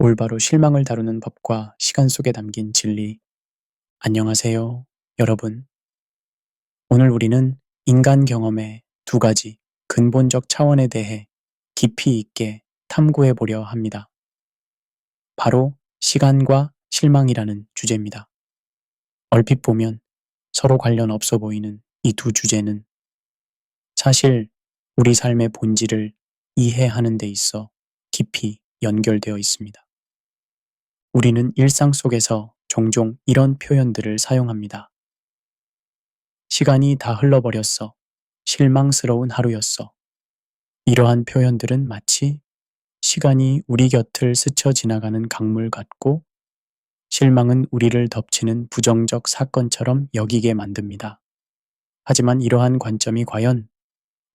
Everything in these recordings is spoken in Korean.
올바로 실망을 다루는 법과 시간 속에 담긴 진리. 안녕하세요, 여러분. 오늘 우리는 인간 경험의 두 가지 근본적 차원에 대해 깊이 있게 탐구해 보려 합니다. 바로 시간과 실망이라는 주제입니다. 얼핏 보면 서로 관련 없어 보이는 이 두 주제는 사실 우리 삶의 본질을 이해하는 데 있어 깊이 연결되어 있습니다. 우리는 일상 속에서 종종 이런 표현들을 사용합니다. 시간이 다 흘러버렸어. 실망스러운 하루였어. 이러한 표현들은 마치 시간이 우리 곁을 스쳐 지나가는 강물 같고 실망은 우리를 덮치는 부정적 사건처럼 여기게 만듭니다. 하지만 이러한 관점이 과연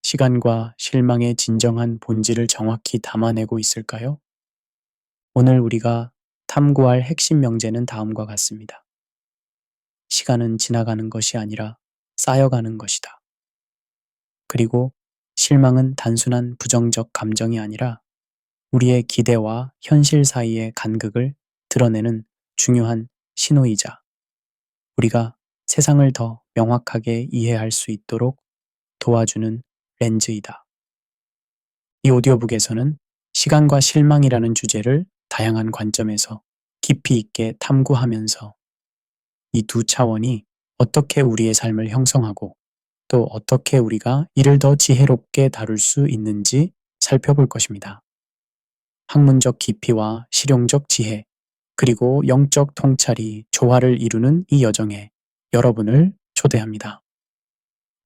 시간과 실망의 진정한 본질을 정확히 담아내고 있을까요? 오늘 우리가 탐구할 핵심 명제는 다음과 같습니다. 시간은 지나가는 것이 아니라 쌓여가는 것이다. 그리고 실망은 단순한 부정적 감정이 아니라 우리의 기대와 현실 사이의 간극을 드러내는 중요한 신호이자 우리가 세상을 더 명확하게 이해할 수 있도록 도와주는 렌즈이다. 이 오디오북에서는 시간과 실망이라는 주제를 다양한 관점에서 깊이 있게 탐구하면서 이 두 차원이 어떻게 우리의 삶을 형성하고 또 어떻게 우리가 이를 더 지혜롭게 다룰 수 있는지 살펴볼 것입니다. 학문적 깊이와 실용적 지혜, 그리고 영적 통찰이 조화를 이루는 이 여정에 여러분을 초대합니다.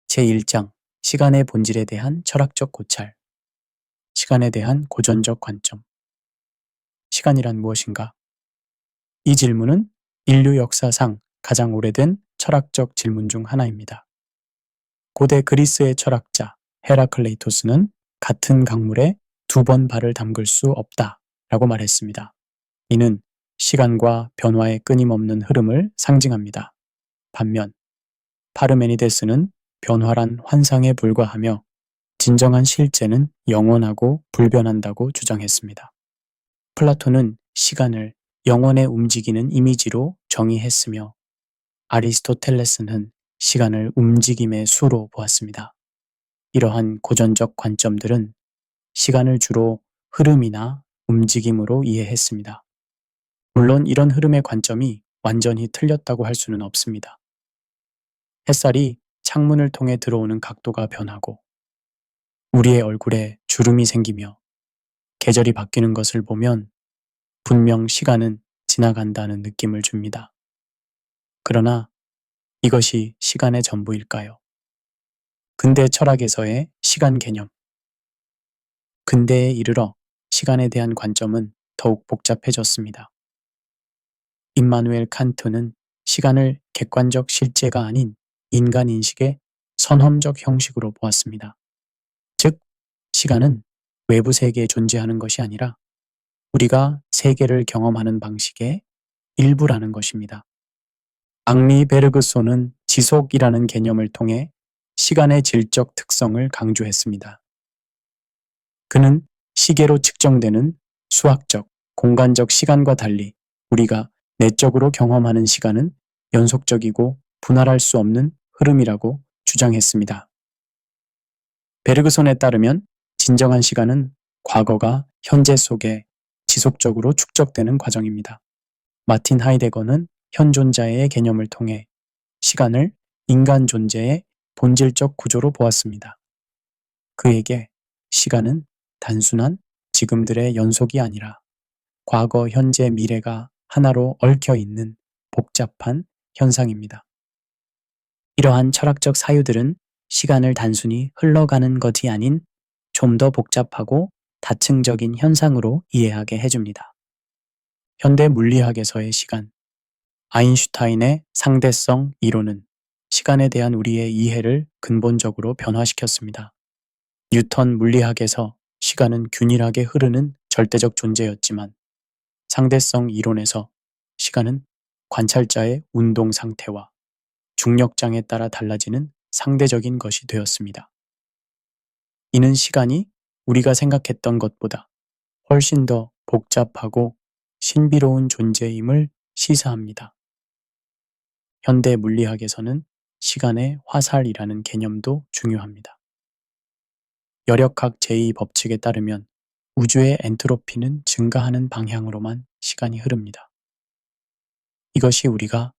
제1장, 시간의 본질에 대한 철학적 고찰. 시간에 대한 고전적 관점. 시간이란 무엇인가? 이 질문은 인류 역사상 가장 오래된 철학적 질문 중 하나입니다. 고대 그리스의 철학자 헤라클레이토스는 같은 강물에 두 번 발을 담글 수 없다 라고 말했습니다. 이는 시간과 변화의 끊임없는 흐름을 상징합니다. 반면 파르메니데스는 변화란 환상에 불과하며 진정한 실제는 영원하고 불변한다고 주장했습니다. 플라톤은 시간을 영원에 움직이는 이미지로 정의했으며 아리스토텔레스는 시간을 움직임의 수로 보았습니다. 이러한 고전적 관점들은 시간을 주로 흐름이나 움직임으로 이해했습니다. 물론 이런 흐름의 관점이 완전히 틀렸다고 할 수는 없습니다. 햇살이 창문을 통해 들어오는 각도가 변하고 우리의 얼굴에 주름이 생기며 계절이 바뀌는 것을 보면 분명 시간은 지나간다는 느낌을 줍니다. 그러나 이것이 시간의 전부일까요? 근대 철학에서의 시간 개념. 근대에 이르러 시간에 대한 관점은 더욱 복잡해졌습니다. 임마누엘 칸트는 시간을 객관적 실제가 아닌 인간 인식의 선험적 형식으로 보았습니다. 즉, 시간은 외부 세계에 존재하는 것이 아니라 우리가 세계를 경험하는 방식의 일부라는 것입니다. 앙리 베르그소는 지속이라는 개념을 통해 시간의 질적 특성을 강조했습니다. 그는 시계로 측정되는 수학적, 공간적 시간과 달리 우리가 내적으로 경험하는 시간은 연속적이고 분할할 수 없는 흐름이라고 주장했습니다. 베르그손에 따르면 진정한 시간은 과거가 현재 속에 지속적으로 축적되는 과정입니다. 마틴 하이데거는 현존자의 개념을 통해 시간을 인간 존재의 본질적 구조로 보았습니다. 그에게 시간은 단순한 지금들의 연속이 아니라 과거, 현재, 미래가 하나로 얽혀 있는 복잡한 현상입니다. 이러한 철학적 사유들은 시간을 단순히 흘러가는 것이 아닌 좀 더 복잡하고 다층적인 현상으로 이해하게 해줍니다. 현대 물리학에서의 시간, 아인슈타인의 상대성 이론은 시간에 대한 우리의 이해를 근본적으로 변화시켰습니다. 뉴턴 물리학에서 시간은 균일하게 흐르는 절대적 존재였지만 상대성 이론에서 시간은 관찰자의 운동 상태와 중력장에 따라 달라지는 상대적인 것이 되었습니다. 이는 시간이 우리가 생각했던 것보다 훨씬 더 복잡하고 신비로운 존재임을 시사합니다. 현대 물리학에서는 시간의 화살이라는 개념도 중요합니다. 여력학 제2법칙에 따르면 우주의 엔트로피는 증가하는 방향으로만 시간이 흐릅니다. 이것이 우리가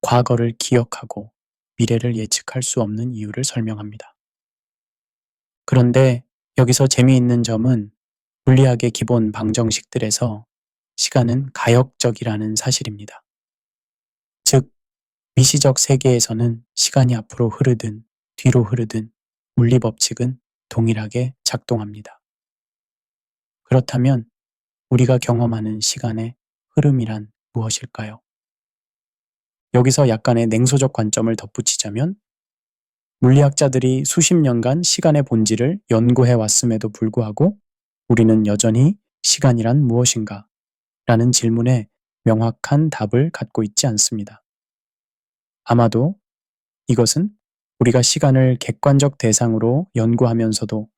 과거를 기억하고 미래를 예측할 수 없는 이유를 설명합니다. 그런데 여기서 재미있는 점은 물리학의 기본 방정식들에서 시간은 가역적이라는 사실입니다. 즉, 미시적 세계에서는 시간이 앞으로 흐르든 뒤로 흐르든 물리 법칙은 동일하게 작동합니다. 그렇다면 우리가 경험하는 시간의 흐름이란 무엇일까요? 여기서 약간의 냉소적 관점을 덧붙이자면 물리학자들이 수십 년간 시간의 본질을 연구해 왔음에도 불구하고 우리는 여전히 시간이란 무엇인가? 라는 질문에 명확한 답을 갖고 있지 않습니다. 아마도 이것은 우리가 시간을 객관적 대상으로 연구하면서도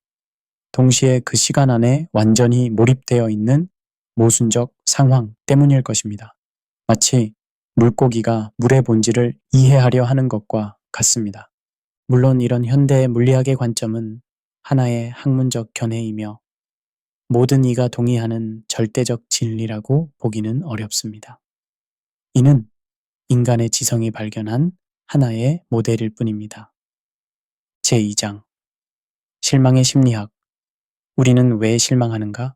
동시에 그 시간 안에 완전히 몰입되어 있는 모순적 상황 때문일 것입니다. 마치 물고기가 물의 본질을 이해하려 하는 것과 같습니다. 물론 이런 현대 물리학의 관점은 하나의 학문적 견해이며 모든 이가 동의하는 절대적 진리라고 보기는 어렵습니다. 이는 인간의 지성이 발견한 하나의 모델일 뿐입니다. 제2장 실망의 심리학. 우리는 왜 실망하는가?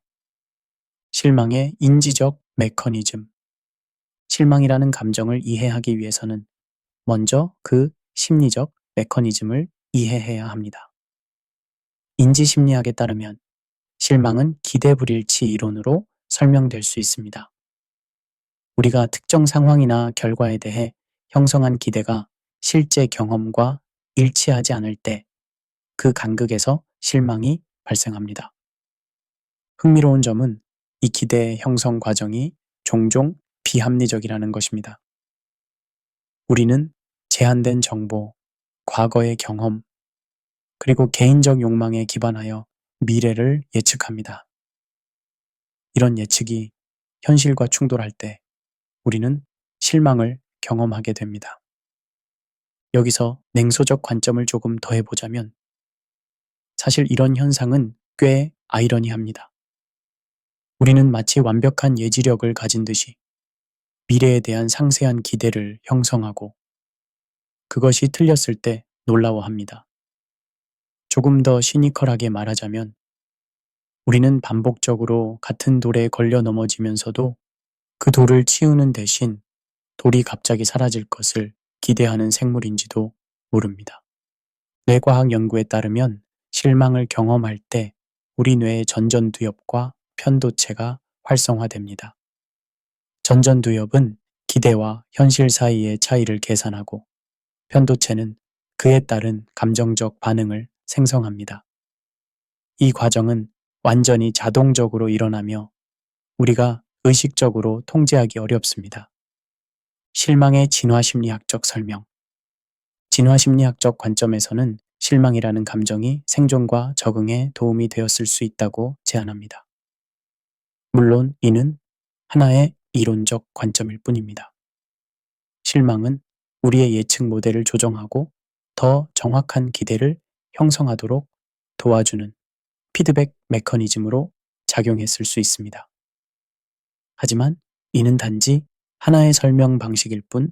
실망의 인지적 메커니즘. 실망이라는 감정을 이해하기 위해서는 먼저 그 심리적 메커니즘을 이해해야 합니다. 인지심리학에 따르면 실망은 기대불일치 이론으로 설명될 수 있습니다. 우리가 특정 상황이나 결과에 대해 형성한 기대가 실제 경험과 일치하지 않을 때 그 간극에서 실망이 발생합니다. 흥미로운 점은 이 기대의 형성 과정이 종종 비합리적이라는 것입니다. 우리는 제한된 정보, 과거의 경험, 그리고 개인적 욕망에 기반하여 미래를 예측합니다. 이런 예측이 현실과 충돌할 때 우리는 실망을 경험하게 됩니다. 여기서 냉소적 관점을 조금 더해보자면 사실 이런 현상은 꽤 아이러니합니다. 우리는 마치 완벽한 예지력을 가진 듯이 미래에 대한 상세한 기대를 형성하고 그것이 틀렸을 때 놀라워합니다. 조금 더 시니컬하게 말하자면 우리는 반복적으로 같은 돌에 걸려 넘어지면서도 그 돌을 치우는 대신 돌이 갑자기 사라질 것을 기대하는 생물인지도 모릅니다. 뇌과학 연구에 따르면 실망을 경험할 때 우리 뇌의 전전두엽과 편도체가 활성화됩니다. 전전두엽은 기대와 현실 사이의 차이를 계산하고 편도체는 그에 따른 감정적 반응을 생성합니다. 이 과정은 완전히 자동적으로 일어나며 우리가 의식적으로 통제하기 어렵습니다. 실망의 진화심리학적 설명. 진화심리학적 관점에서는 실망이라는 감정이 생존과 적응에 도움이 되었을 수 있다고 제안합니다. 물론 이는 하나의 이론적 관점일 뿐입니다. 실망은 우리의 예측 모델을 조정하고 더 정확한 기대를 형성하도록 도와주는 피드백 메커니즘으로 작용했을 수 있습니다. 하지만 이는 단지 하나의 설명 방식일 뿐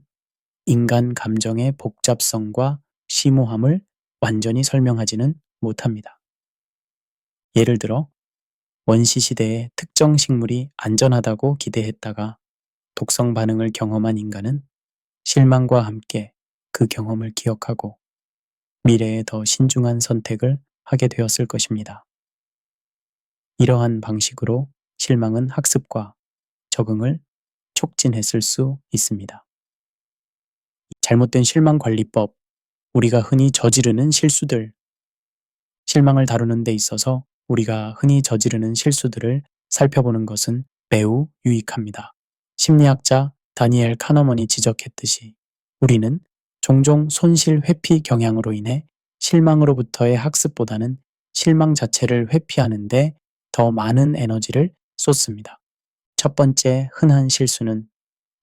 인간 감정의 복잡성과 심오함을 완전히 설명하지는 못합니다. 예를 들어 원시 시대에 특정 식물이 안전하다고 기대했다가 독성 반응을 경험한 인간은 실망과 함께 그 경험을 기억하고 미래에 더 신중한 선택을 하게 되었을 것입니다. 이러한 방식으로 실망은 학습과 적응을 촉진했을 수 있습니다. 잘못된 실망관리법, 우리가 흔히 저지르는 실수들, 실망을 다루는 데 있어서 우리가 흔히 저지르는 실수들을 살펴보는 것은 매우 유익합니다. 심리학자 다니엘 카너먼이 지적했듯이 우리는 종종 손실 회피 경향으로 인해 실망으로부터의 학습보다는 실망 자체를 회피하는데 더 많은 에너지를 쏟습니다. 첫 번째 흔한 실수는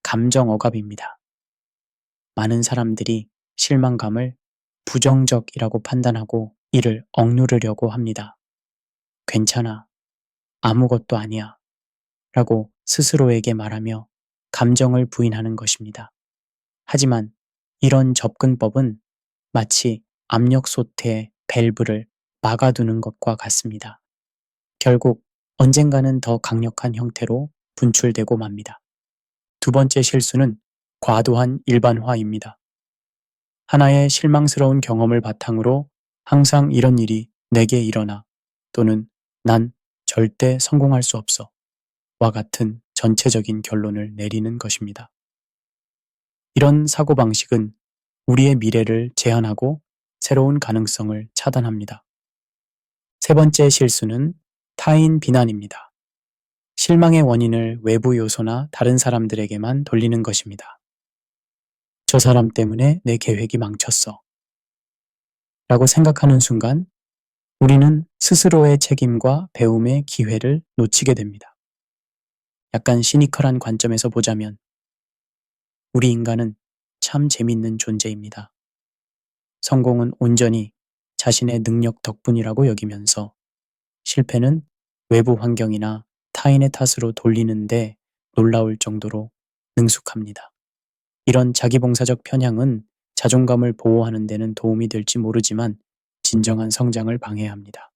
감정 억압입니다. 많은 사람들이 실망감을 부정적이라고 판단하고 이를 억누르려고 합니다. 괜찮아, 아무것도 아니야 라고 스스로에게 말하며 감정을 부인하는 것입니다. 하지만 이런 접근법은 마치 압력솥의 밸브를 막아두는 것과 같습니다. 결국 언젠가는 더 강력한 형태로 분출되고 맙니다. 두 번째 실수는 과도한 일반화입니다. 하나의 실망스러운 경험을 바탕으로 항상 이런 일이 내게 일어나 또는 난 절대 성공할 수 없어 와 같은 전체적인 결론을 내리는 것입니다. 이런 사고방식은 우리의 미래를 제한하고 새로운 가능성을 차단합니다. 세 번째 실수는 타인 비난입니다. 실망의 원인을 외부 요소나 다른 사람들에게만 돌리는 것입니다. 저 사람 때문에 내 계획이 망쳤어 라고 생각하는 순간 우리는 스스로의 책임과 배움의 기회를 놓치게 됩니다. 약간 시니컬한 관점에서 보자면 우리 인간은 참 재밌는 존재입니다. 성공은 온전히 자신의 능력 덕분이라고 여기면서 실패는 외부 환경이나 타인의 탓으로 돌리는데 놀라울 정도로 능숙합니다. 이런 자기봉사적 편향은 자존감을 보호하는 데는 도움이 될지 모르지만 진정한 성장을 방해합니다.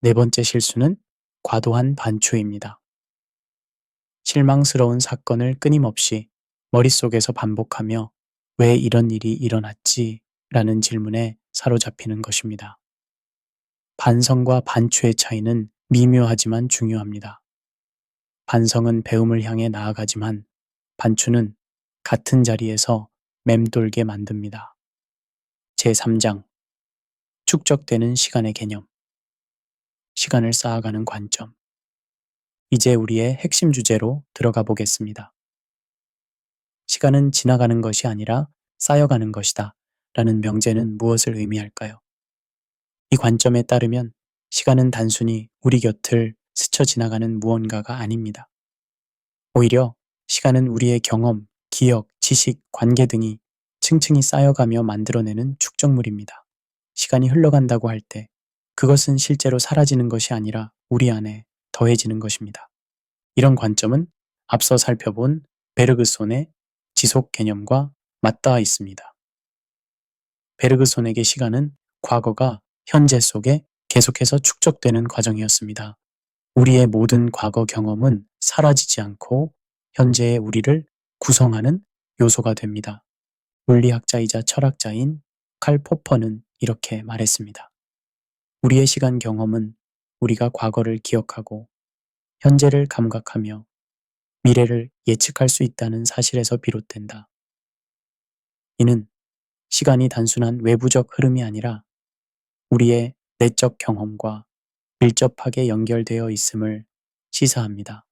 네 번째 실수는 과도한 반추입니다. 실망스러운 사건을 끊임없이 머릿속에서 반복하며 왜 이런 일이 일어났지? 라는 질문에 사로잡히는 것입니다. 반성과 반추의 차이는 미묘하지만 중요합니다. 반성은 배움을 향해 나아가지만 반추는 같은 자리에서 맴돌게 만듭니다. 제3장 축적되는 시간의 개념 시간을 쌓아가는 관점 이제 우리의 핵심 주제로 들어가 보겠습니다. 시간은 지나가는 것이 아니라 쌓여가는 것이다 라는 명제는 무엇을 의미할까요? 이 관점에 따르면 시간은 단순히 우리 곁을 스쳐 지나가는 무언가가 아닙니다. 오히려 시간은 우리의 경험, 기억, 지식, 관계 등이 층층이 쌓여가며 만들어내는 축적물입니다. 시간이 흘러간다고 할 때 그것은 실제로 사라지는 것이 아니라 우리 안에 더해지는 것입니다. 이런 관점은 앞서 살펴본 베르그손의 지속 개념과 맞닿아 있습니다. 베르그손에게 시간은 과거가 현재 속에 계속해서 축적되는 과정이었습니다. 우리의 모든 과거 경험은 사라지지 않고 현재의 우리를 구성하는 요소가 됩니다. 물리학자이자 철학자인 칼 포퍼는 이렇게 말했습니다. 우리의 시간 경험은 우리가 과거를 기억하고 현재를 감각하며 미래를 예측할 수 있다는 사실에서 비롯된다. 이는 시간이 단순한 외부적 흐름이 아니라 우리의 내적 경험과 밀접하게 연결되어 있음을 시사합니다.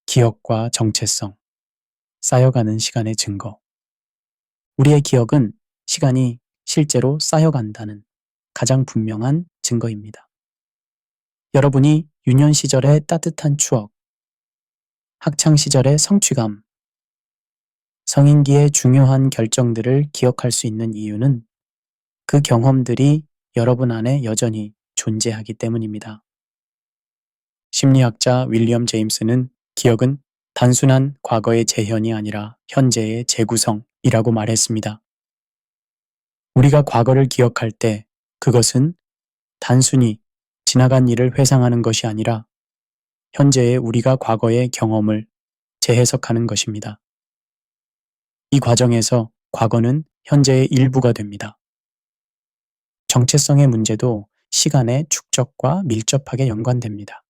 기억과 정체성, 쌓여가는 시간의 증거. 우리의 기억은 시간이 실제로 쌓여간다는 가장 분명한 증거입니다. 여러분이 유년 시절의 따뜻한 추억, 학창 시절의 성취감, 성인기의 중요한 결정들을 기억할 수 있는 이유는 그 경험들이 여러분 안에 여전히 존재하기 때문입니다. 심리학자 윌리엄 제임스는 기억은 단순한 과거의 재현이 아니라 현재의 재구성이라고 말했습니다. 우리가 과거를 기억할 때 그것은 단순히 지나간 일을 회상하는 것이 아니라 현재의 우리가 과거의 경험을 재해석하는 것입니다. 이 과정에서 과거는 현재의 일부가 됩니다. 정체성의 문제도 시간의 축적과 밀접하게 연관됩니다.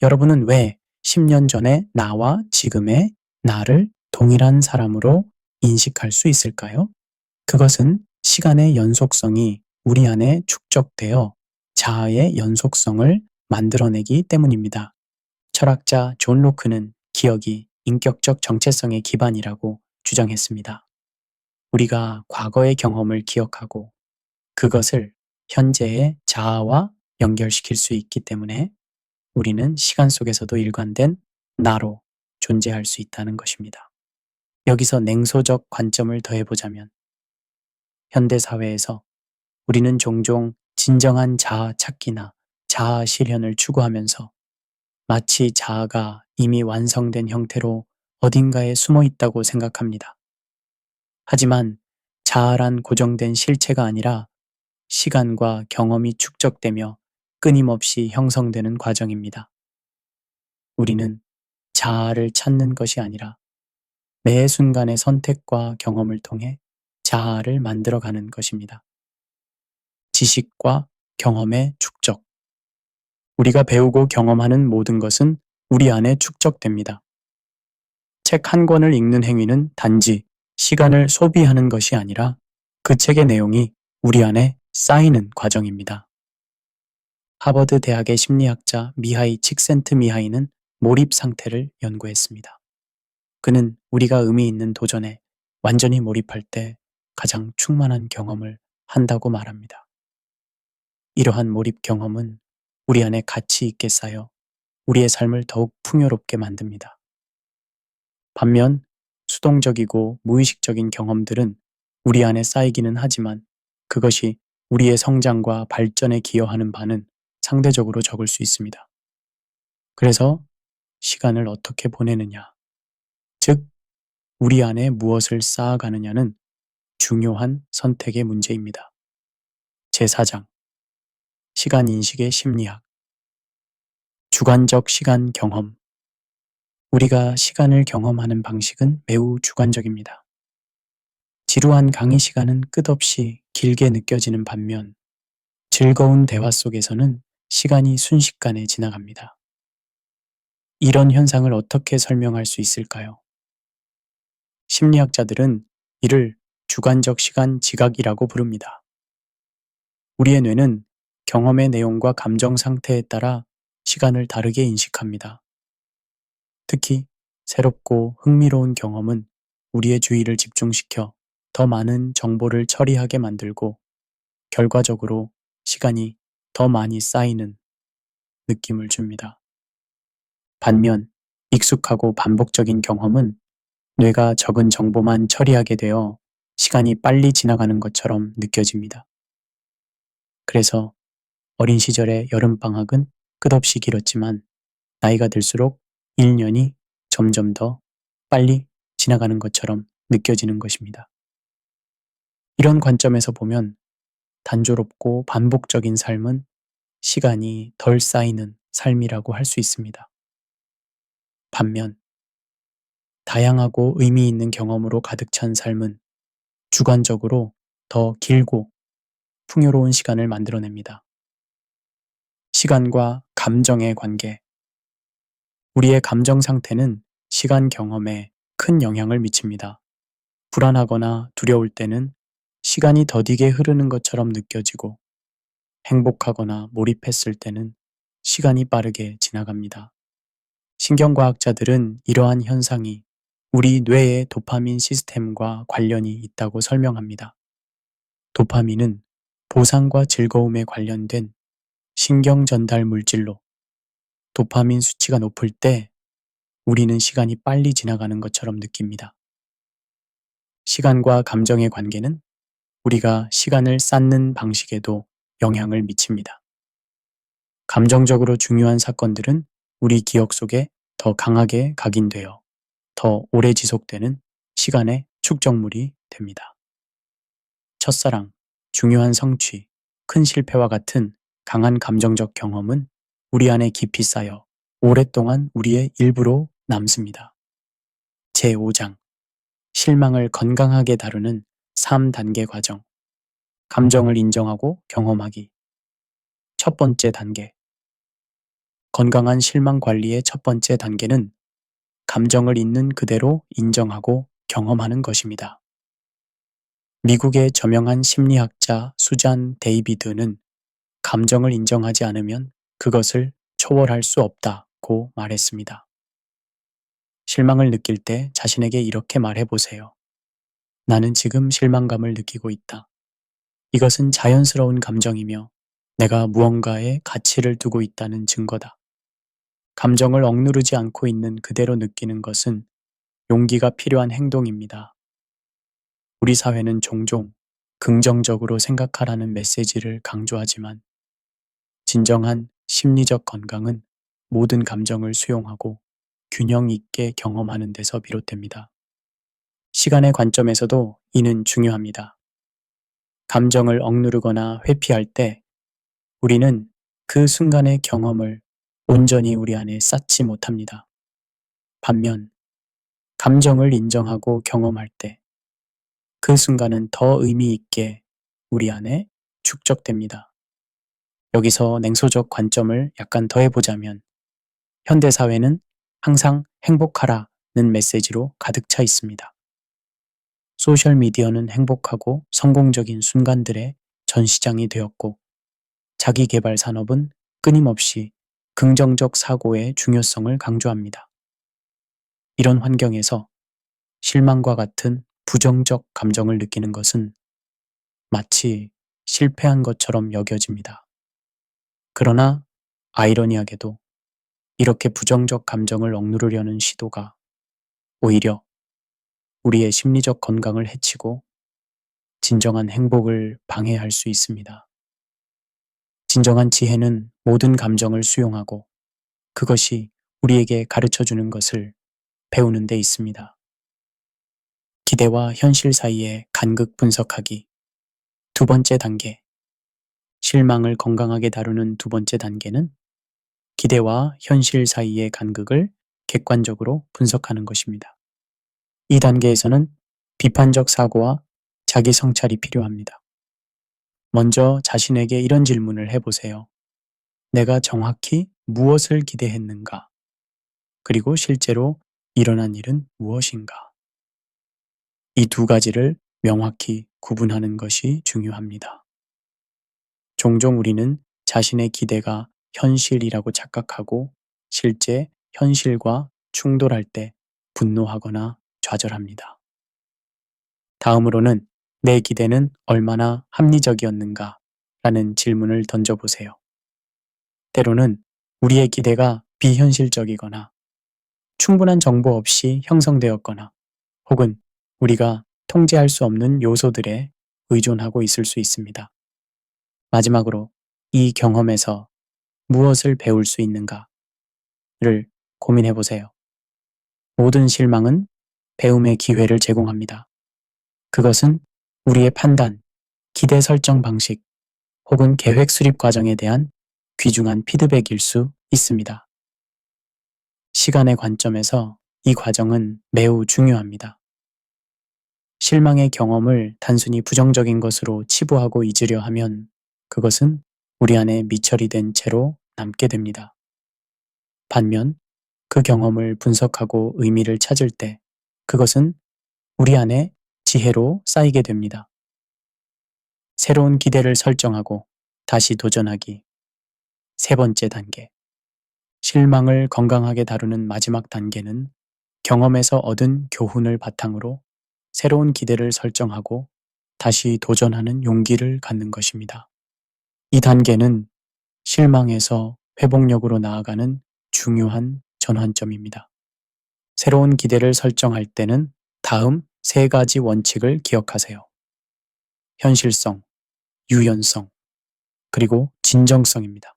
여러분은 왜 10년 전의 나와 지금의 나를 동일한 사람으로 인식할 수 있을까요? 그것은 시간의 연속성이 우리 안에 축적되어 자아의 연속성을 만들어내기 때문입니다. 철학자 존 로크는 기억이 인격적 정체성의 기반이라고 주장했습니다. 우리가 과거의 경험을 기억하고 그것을 현재의 자아와 연결시킬 수 있기 때문에 우리는 시간 속에서도 일관된 나로 존재할 수 있다는 것입니다. 여기서 냉소적 관점을 더해보자면 현대 사회에서 우리는 종종 진정한 자아 찾기나 자아 실현을 추구하면서 마치 자아가 이미 완성된 형태로 어딘가에 숨어 있다고 생각합니다. 하지만 자아란 고정된 실체가 아니라 시간과 경험이 축적되며 끊임없이 형성되는 과정입니다. 우리는 자아를 찾는 것이 아니라 매 순간의 선택과 경험을 통해 자아를 만들어가는 것입니다. 지식과 경험의 축적. 우리가 배우고 경험하는 모든 것은 우리 안에 축적됩니다. 책 한 권을 읽는 행위는 단지 시간을 소비하는 것이 아니라 그 책의 내용이 우리 안에 쌓이는 과정입니다. 하버드 대학의 심리학자 미하이 칙센트미하이는 몰입 상태를 연구했습니다. 그는 우리가 의미 있는 도전에 완전히 몰입할 때 가장 충만한 경험을 한다고 말합니다. 이러한 몰입 경험은 우리 안에 가치 있게 쌓여 우리의 삶을 더욱 풍요롭게 만듭니다. 반면 수동적이고 무의식적인 경험들은 우리 안에 쌓이기는 하지만 그것이 우리의 성장과 발전에 기여하는 바는 상대적으로 적을 수 있습니다. 그래서 시간을 어떻게 보내느냐, 즉 우리 안에 무엇을 쌓아가느냐는 중요한 선택의 문제입니다. 제4장 시간 인식의 심리학 주관적 시간 경험 우리가 시간을 경험하는 방식은 매우 주관적입니다. 지루한 강의 시간은 끝없이 길게 느껴지는 반면 즐거운 대화 속에서는 시간이 순식간에 지나갑니다. 이런 현상을 어떻게 설명할 수 있을까요? 심리학자들은 이를 주관적 시간 지각이라고 부릅니다. 우리의 뇌는 경험의 내용과 감정 상태에 따라 시간을 다르게 인식합니다. 특히 새롭고 흥미로운 경험은 우리의 주의를 집중시켜 더 많은 정보를 처리하게 만들고 결과적으로 시간이 더 많이 쌓이는 느낌을 줍니다. 반면 익숙하고 반복적인 경험은 뇌가 적은 정보만 처리하게 되어 시간이 빨리 지나가는 것처럼 느껴집니다. 그래서 어린 시절의 여름방학은 끝없이 길었지만 나이가 들수록 1년이 점점 더 빨리 지나가는 것처럼 느껴지는 것입니다. 이런 관점에서 보면 단조롭고 반복적인 삶은 시간이 덜 쌓이는 삶이라고 할 수 있습니다. 반면 다양하고 의미 있는 경험으로 가득 찬 삶은 주관적으로 더 길고 풍요로운 시간을 만들어냅니다. 시간과 감정의 관계. 우리의 감정 상태는 시간 경험에 큰 영향을 미칩니다. 불안하거나 두려울 때는 시간이 더디게 흐르는 것처럼 느껴지고 행복하거나 몰입했을 때는 시간이 빠르게 지나갑니다. 신경과학자들은 이러한 현상이 우리 뇌의 도파민 시스템과 관련이 있다고 설명합니다. 도파민은 보상과 즐거움에 관련된 신경 전달 물질로 도파민 수치가 높을 때 우리는 시간이 빨리 지나가는 것처럼 느낍니다. 시간과 감정의 관계는 우리가 시간을 쌓는 방식에도 영향을 미칩니다. 감정적으로 중요한 사건들은 우리 기억 속에 더 강하게 각인되어 더 오래 지속되는 시간의 축적물이 됩니다. 첫사랑, 중요한 성취, 큰 실패와 같은 강한 감정적 경험은 우리 안에 깊이 쌓여 오랫동안 우리의 일부로 남습니다. 제5장 실망을 건강하게 다루는 3단계 과정 감정을 인정하고 경험하기 첫 번째 단계 건강한 실망 관리의 첫 번째 단계는 감정을 있는 그대로 인정하고 경험하는 것입니다. 미국의 저명한 심리학자 수잔 데이비드는 감정을 인정하지 않으면 그것을 초월할 수 없다고 말했습니다. 실망을 느낄 때 자신에게 이렇게 말해보세요. 나는 지금 실망감을 느끼고 있다. 이것은 자연스러운 감정이며 내가 무언가에 가치를 두고 있다는 증거다. 감정을 억누르지 않고 있는 그대로 느끼는 것은 용기가 필요한 행동입니다. 우리 사회는 종종 긍정적으로 생각하라는 메시지를 강조하지만 진정한 심리적 건강은 모든 감정을 수용하고 균형 있게 경험하는 데서 비롯됩니다. 시간의 관점에서도 이는 중요합니다. 감정을 억누르거나 회피할 때 우리는 그 순간의 경험을 온전히 우리 안에 쌓지 못합니다. 반면 감정을 인정하고 경험할 때 그 순간은 더 의미 있게 우리 안에 축적됩니다. 여기서 냉소적 관점을 약간 더해보자면 현대사회는 항상 행복하라는 메시지로 가득 차 있습니다. 소셜미디어는 행복하고 성공적인 순간들의 전시장이 되었고 자기계발 산업은 끊임없이 긍정적 사고의 중요성을 강조합니다. 이런 환경에서 실망과 같은 부정적 감정을 느끼는 것은 마치 실패한 것처럼 여겨집니다. 그러나 아이러니하게도 이렇게 부정적 감정을 억누르려는 시도가 오히려 우리의 심리적 건강을 해치고 진정한 행복을 방해할 수 있습니다. 진정한 지혜는 모든 감정을 수용하고 그것이 우리에게 가르쳐 주는 것을 배우는 데 있습니다. 기대와 현실 사이의 간극 분석하기. 두 번째 단계. 실망을 건강하게 다루는 두 번째 단계는 기대와 현실 사이의 간극을 객관적으로 분석하는 것입니다. 이 단계에서는 비판적 사고와 자기 성찰이 필요합니다. 먼저 자신에게 이런 질문을 해보세요. 내가 정확히 무엇을 기대했는가? 그리고 실제로 일어난 일은 무엇인가? 이 두 가지를 명확히 구분하는 것이 중요합니다. 종종 우리는 자신의 기대가 현실이라고 착각하고 실제 현실과 충돌할 때 분노하거나 좌절합니다. 다음으로는 내 기대는 얼마나 합리적이었는가? 라는 질문을 던져보세요. 때로는 우리의 기대가 비현실적이거나 충분한 정보 없이 형성되었거나 혹은 우리가 통제할 수 없는 요소들에 의존하고 있을 수 있습니다. 마지막으로 이 경험에서 무엇을 배울 수 있는가를 고민해 보세요. 모든 실망은 배움의 기회를 제공합니다. 그것은 우리의 판단, 기대 설정 방식 혹은 계획 수립 과정에 대한 귀중한 피드백일 수 있습니다. 시간의 관점에서 이 과정은 매우 중요합니다. 실망의 경험을 단순히 부정적인 것으로 치부하고 잊으려 하면 그것은 우리 안에 미처리 된 채로 남게 됩니다. 반면 그 경험을 분석하고 의미를 찾을 때 그것은 우리 안에 지혜로 쌓이게 됩니다. 새로운 기대를 설정하고 다시 도전하기. 세 번째 단계. 실망을 건강하게 다루는 마지막 단계는 경험에서 얻은 교훈을 바탕으로 새로운 기대를 설정하고 다시 도전하는 용기를 갖는 것입니다. 이 단계는 실망에서 회복력으로 나아가는 중요한 전환점입니다. 새로운 기대를 설정할 때는 다음 세 가지 원칙을 기억하세요. 현실성, 유연성, 그리고 진정성입니다.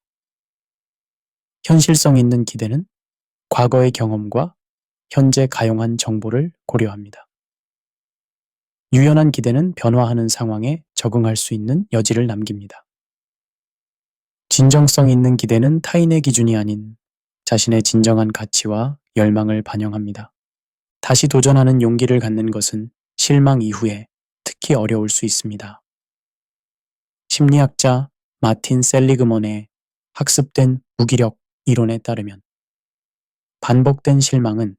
현실성 있는 기대는 과거의 경험과 현재 가용한 정보를 고려합니다. 유연한 기대는 변화하는 상황에 적응할 수 있는 여지를 남깁니다. 진정성 있는 기대는 타인의 기준이 아닌 자신의 진정한 가치와 열망을 반영합니다. 다시 도전하는 용기를 갖는 것은 실망 이후에 특히 어려울 수 있습니다. 심리학자 마틴 셀리그먼의 학습된 무기력 이론에 따르면 반복된 실망은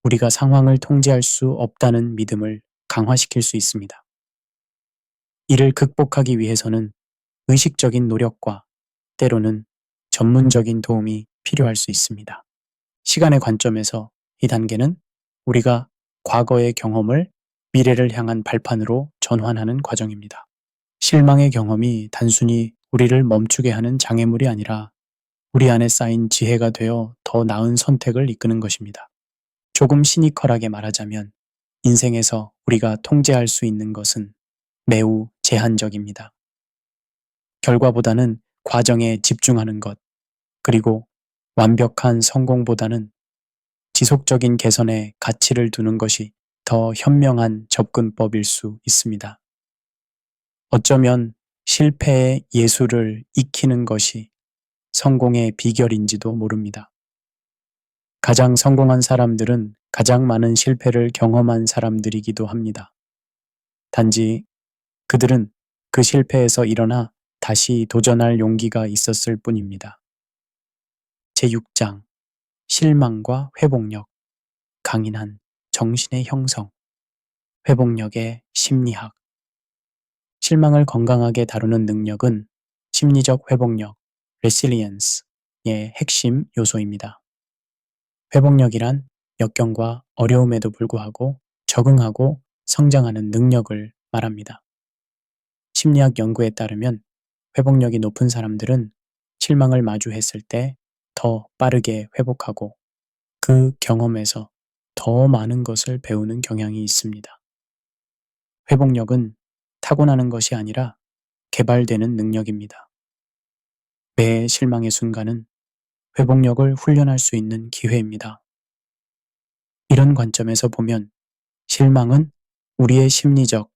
우리가 상황을 통제할 수 없다는 믿음을 강화시킬 수 있습니다. 이를 극복하기 위해서는 의식적인 노력과 때로는 전문적인 도움이 필요할 수 있습니다. 시간의 관점에서 이 단계는 우리가 과거의 경험을 미래를 향한 발판으로 전환하는 과정입니다. 실망의 경험이 단순히 우리를 멈추게 하는 장애물이 아니라 우리 안에 쌓인 지혜가 되어 더 나은 선택을 이끄는 것입니다. 조금 시니컬하게 말하자면 인생에서 우리가 통제할 수 있는 것은 매우 제한적입니다. 결과보다는 과정에 집중하는 것, 그리고 완벽한 성공보다는 지속적인 개선에 가치를 두는 것이 더 현명한 접근법일 수 있습니다. 어쩌면 실패의 예술을 익히는 것이 성공의 비결인지도 모릅니다. 가장 성공한 사람들은 가장 많은 실패를 경험한 사람들이기도 합니다. 단지 그들은 그 실패에서 일어나 다시 도전할 용기가 있었을 뿐입니다. 제6장 실망과 회복력, 강인한 정신의 형성, 회복력의 심리학. 실망을 건강하게 다루는 능력은 심리적 회복력, resilience의 핵심 요소입니다. 회복력이란 역경과 어려움에도 불구하고 적응하고 성장하는 능력을 말합니다. 심리학 연구에 따르면 회복력이 높은 사람들은 실망을 마주했을 때 더 빠르게 회복하고 그 경험에서 더 많은 것을 배우는 경향이 있습니다. 회복력은 타고나는 것이 아니라 개발되는 능력입니다. 매 실망의 순간은 회복력을 훈련할 수 있는 기회입니다. 이런 관점에서 보면 실망은 우리의 심리적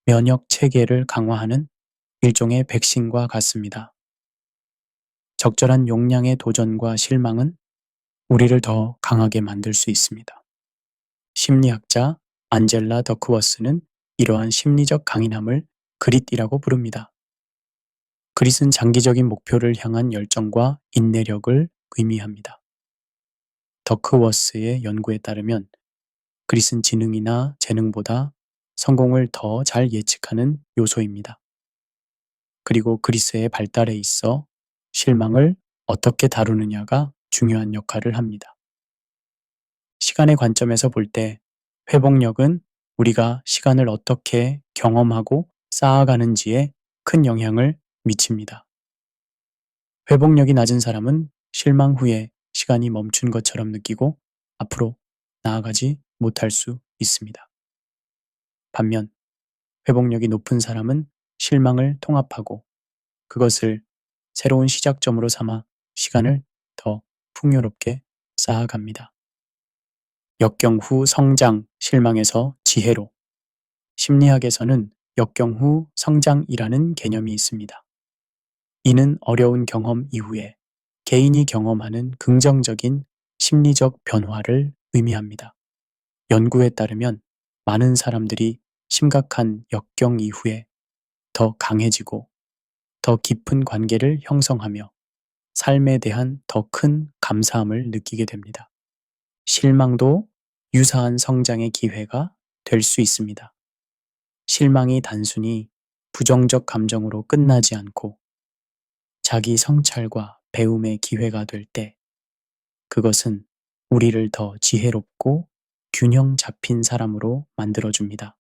면역 체계를 강화하는 일종의 백신과 같습니다. 적절한 용량의 도전과 실망은 우리를 더 강하게 만들 수 있습니다. 심리학자 안젤라 더크워스는 이러한 심리적 강인함을 그릿이라고 부릅니다. 그릿은 장기적인 목표를 향한 열정과 인내력을 의미합니다. 더크워스의 연구에 따르면 그릿은 지능이나 재능보다 성공을 더 잘 예측하는 요소입니다. 그리고 그리스의 발달에 있어 실망을 어떻게 다루느냐가 중요한 역할을 합니다. 시간의 관점에서 볼 때 회복력은 우리가 시간을 어떻게 경험하고 쌓아가는지에 큰 영향을 미칩니다. 회복력이 낮은 사람은 실망 후에 시간이 멈춘 것처럼 느끼고 앞으로 나아가지 못할 수 있습니다. 반면 회복력이 높은 사람은 실망을 통합하고 그것을 새로운 시작점으로 삼아 시간을 더 풍요롭게 쌓아갑니다. 역경 후 성장, 실망에서 지혜로. 심리학에서는 역경 후 성장이라는 개념이 있습니다. 이는 어려운 경험 이후에 개인이 경험하는 긍정적인 심리적 변화를 의미합니다. 연구에 따르면 많은 사람들이 심각한 역경 이후에 더 강해지고 더 깊은 관계를 형성하며 삶에 대한 더 큰 감사함을 느끼게 됩니다. 실망도 유사한 성장의 기회가 될 수 있습니다. 실망이 단순히 부정적 감정으로 끝나지 않고 자기 성찰과 배움의 기회가 될 때 그것은 우리를 더 지혜롭고 균형 잡힌 사람으로 만들어줍니다.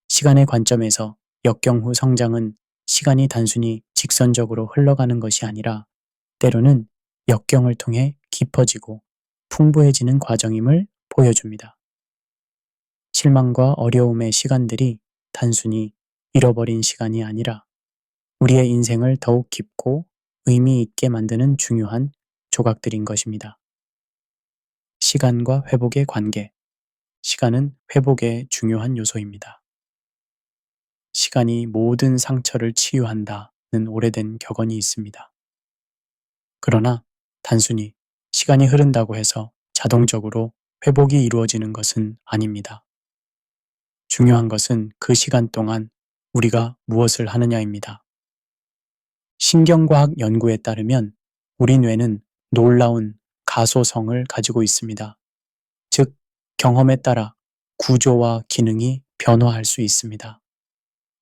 시간의 관점에서 역경 후 성장은 시간이 단순히 직선적으로 흘러가는 것이 아니라 때로는 역경을 통해 깊어지고 풍부해지는 과정임을 보여줍니다. 실망과 어려움의 시간들이 단순히 잃어버린 시간이 아니라 우리의 인생을 더욱 깊고 의미 있게 만드는 중요한 조각들인 것입니다. 시간과 회복의 관계. 시간은 회복의 중요한 요소입니다. 시간이 모든 상처를 치유한다는 오래된 격언이 있습니다. 그러나 단순히 시간이 흐른다고 해서 자동적으로 회복이 이루어지는 것은 아닙니다. 중요한 것은 그 시간 동안 우리가 무엇을 하느냐입니다. 신경과학 연구에 따르면 우리 뇌는 놀라운 가소성을 가지고 있습니다. 즉, 경험에 따라 구조와 기능이 변화할 수 있습니다.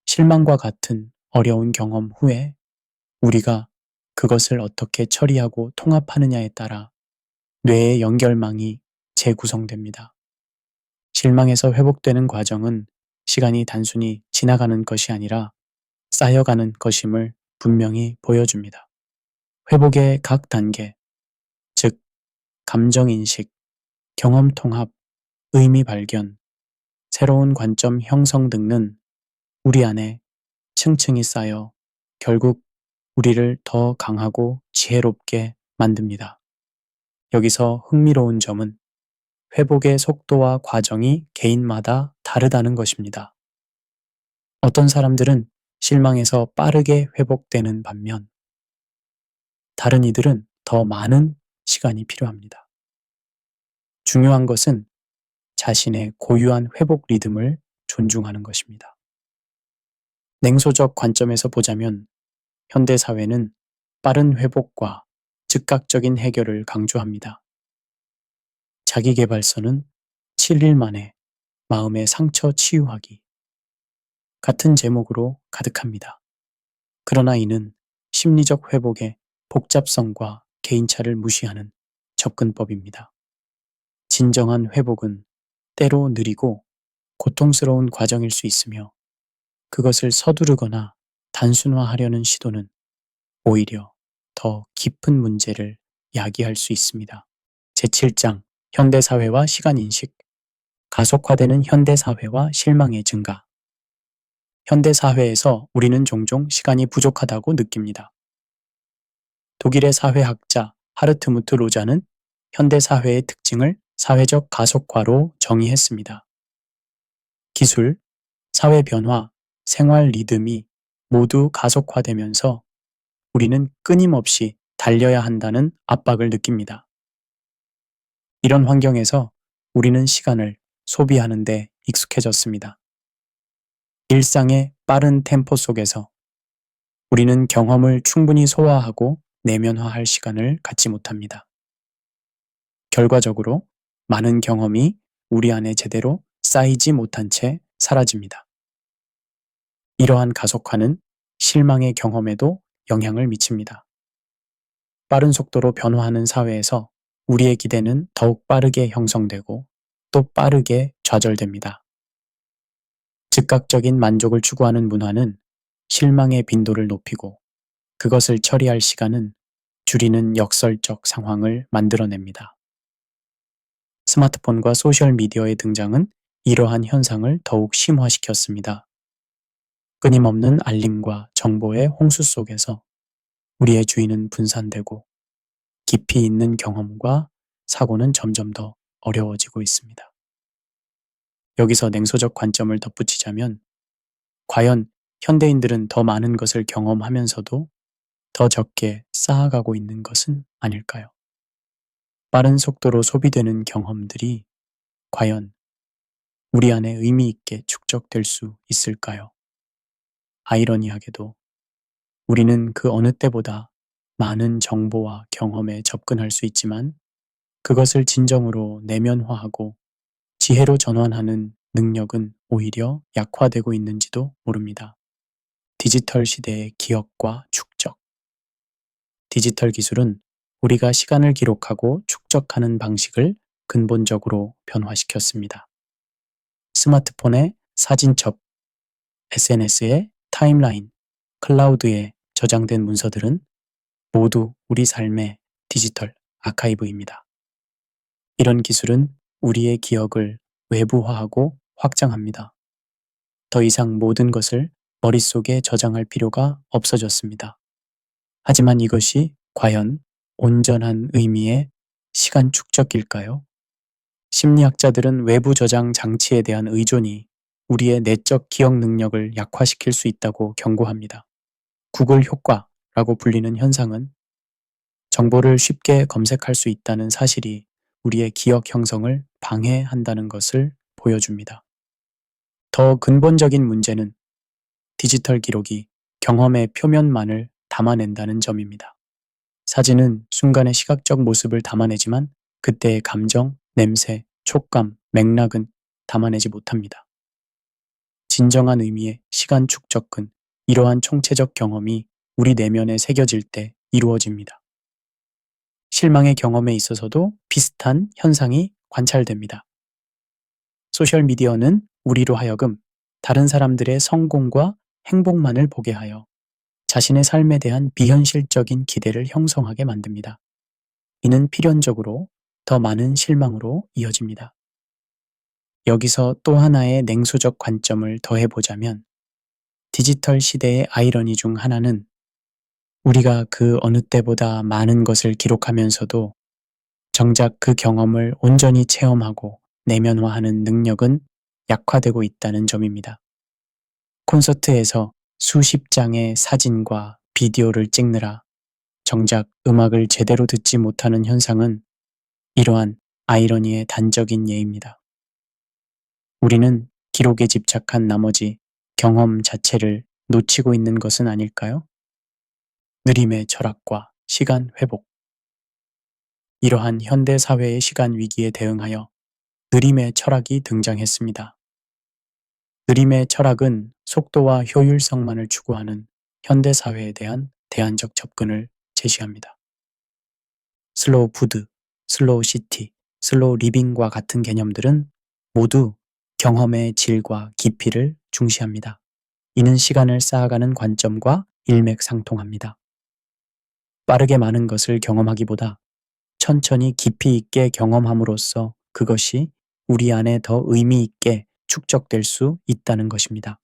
실망과 같은 어려운 경험 후에 우리가 그것을 어떻게 처리하고 통합하느냐에 따라 뇌의 연결망이 재구성됩니다. 실망에서 회복되는 과정은 시간이 단순히 지나가는 것이 아니라 쌓여가는 것임을 분명히 보여줍니다. 회복의 각 단계, 즉 감정인식, 경험 통합, 의미 발견, 새로운 관점 형성 등은 우리 안에 층층이 쌓여 결국 우리를 더 강하고 지혜롭게 만듭니다. 여기서 흥미로운 점은 회복의 속도와 과정이 개인마다 다르다는 것입니다. 어떤 사람들은 실망해서 빠르게 회복되는 반면 다른 이들은 더 많은 시간이 필요합니다. 중요한 것은 자신의 고유한 회복 리듬을 존중하는 것입니다. 냉소적 관점에서 보자면 현대사회는 빠른 회복과 즉각적인 해결을 강조합니다. 자기계발서는 7일 만에 마음의 상처 치유하기 같은 제목으로 가득합니다. 그러나 이는 심리적 회복의 복잡성과 개인차를 무시하는 접근법입니다. 진정한 회복은 때로 느리고 고통스러운 과정일 수 있으며 그것을 서두르거나 단순화하려는 시도는 오히려 더 깊은 문제를 야기할 수 있습니다. 제7장 현대사회와 시간인식 가속화되는 현대사회와 실망의 증가 현대사회에서 우리는 종종 시간이 부족하다고 느낍니다. 독일의 사회학자 하르트무트 로자는 현대사회의 특징을 사회적 가속화로 정의했습니다. 기술, 사회 변화, 생활 리듬이 모두 가속화되면서 우리는 끊임없이 달려야 한다는 압박을 느낍니다. 이런 환경에서 우리는 시간을 소비하는 데 익숙해졌습니다. 일상의 빠른 템포 속에서 우리는 경험을 충분히 소화하고 내면화할 시간을 갖지 못합니다. 결과적으로 많은 경험이 우리 안에 제대로 쌓이지 못한 채 사라집니다. 이러한 가속화는 실망의 경험에도 영향을 미칩니다. 빠른 속도로 변화하는 사회에서 우리의 기대는 더욱 빠르게 형성되고 또 빠르게 좌절됩니다. 즉각적인 만족을 추구하는 문화는 실망의 빈도를 높이고 그것을 처리할 시간은 줄이는 역설적 상황을 만들어냅니다. 스마트폰과 소셜미디어의 등장은 이러한 현상을 더욱 심화시켰습니다. 끊임없는 알림과 정보의 홍수 속에서 우리의 주의는 분산되고 깊이 있는 경험과 사고는 점점 더 어려워지고 있습니다. 여기서 냉소적 관점을 덧붙이자면 과연 현대인들은 더 많은 것을 경험하면서도 더 적게 쌓아가고 있는 것은 아닐까요? 빠른 속도로 소비되는 경험들이 과연 우리 안에 의미 있게 축적될 수 있을까요? 아이러니하게도 우리는 그 어느 때보다 많은 정보와 경험에 접근할 수 있지만 그것을 진정으로 내면화하고 지혜로 전환하는 능력은 오히려 약화되고 있는지도 모릅니다. 디지털 시대의 기억과 축적. 디지털 기술은 우리가 시간을 기록하고 축적하는 방식을 근본적으로 변화시켰습니다. 스마트폰의 사진첩, SNS의 타임라인, 클라우드에 저장된 문서들은 모두 우리 삶의 디지털 아카이브입니다. 이런 기술은 우리의 기억을 외부화하고 확장합니다. 더 이상 모든 것을 머릿속에 저장할 필요가 없어졌습니다. 하지만 이것이 과연 온전한 의미의 시간 축적일까요? 심리학자들은 외부 저장 장치에 대한 의존이 우리의 내적 기억 능력을 약화시킬 수 있다고 경고합니다. 구글 효과라고 불리는 현상은 정보를 쉽게 검색할 수 있다는 사실이 우리의 기억 형성을 방해한다는 것을 보여줍니다. 더 근본적인 문제는 디지털 기록이 경험의 표면만을 담아낸다는 점입니다. 사진은 순간의 시각적 모습을 담아내지만 그때의 감정, 냄새, 촉감, 맥락은 담아내지 못합니다. 진정한 의미의 시간 축적은 이러한 총체적 경험이 우리 내면에 새겨질 때 이루어집니다. 실망의 경험에 있어서도 비슷한 현상이 관찰됩니다. 소셜미디어는 우리로 하여금 다른 사람들의 성공과 행복만을 보게 하여 자신의 삶에 대한 비현실적인 기대를 형성하게 만듭니다. 이는 필연적으로 더 많은 실망으로 이어집니다. 여기서 또 하나의 냉소적 관점을 더해보자면 디지털 시대의 아이러니 중 하나는 우리가 그 어느 때보다 많은 것을 기록하면서도 정작 그 경험을 온전히 체험하고 내면화하는 능력은 약화되고 있다는 점입니다. 콘서트에서 수십 장의 사진과 비디오를 찍느라 정작 음악을 제대로 듣지 못하는 현상은 이러한 아이러니의 단적인 예입니다. 우리는 기록에 집착한 나머지 경험 자체를 놓치고 있는 것은 아닐까요? 느림의 철학과 시간 회복. 이러한 현대 사회의 시간 위기에 대응하여 느림의 철학이 등장했습니다. 느림의 철학은 속도와 효율성만을 추구하는 현대 사회에 대한 대안적 접근을 제시합니다. 슬로우 푸드, 슬로우 시티, 슬로우 리빙과 같은 개념들은 모두 경험의 질과 깊이를 중시합니다. 이는 시간을 쌓아가는 관점과 일맥상통합니다. 빠르게 많은 것을 경험하기보다 천천히 깊이 있게 경험함으로써 그것이 우리 안에 더 의미 있게 축적될 수 있다는 것입니다.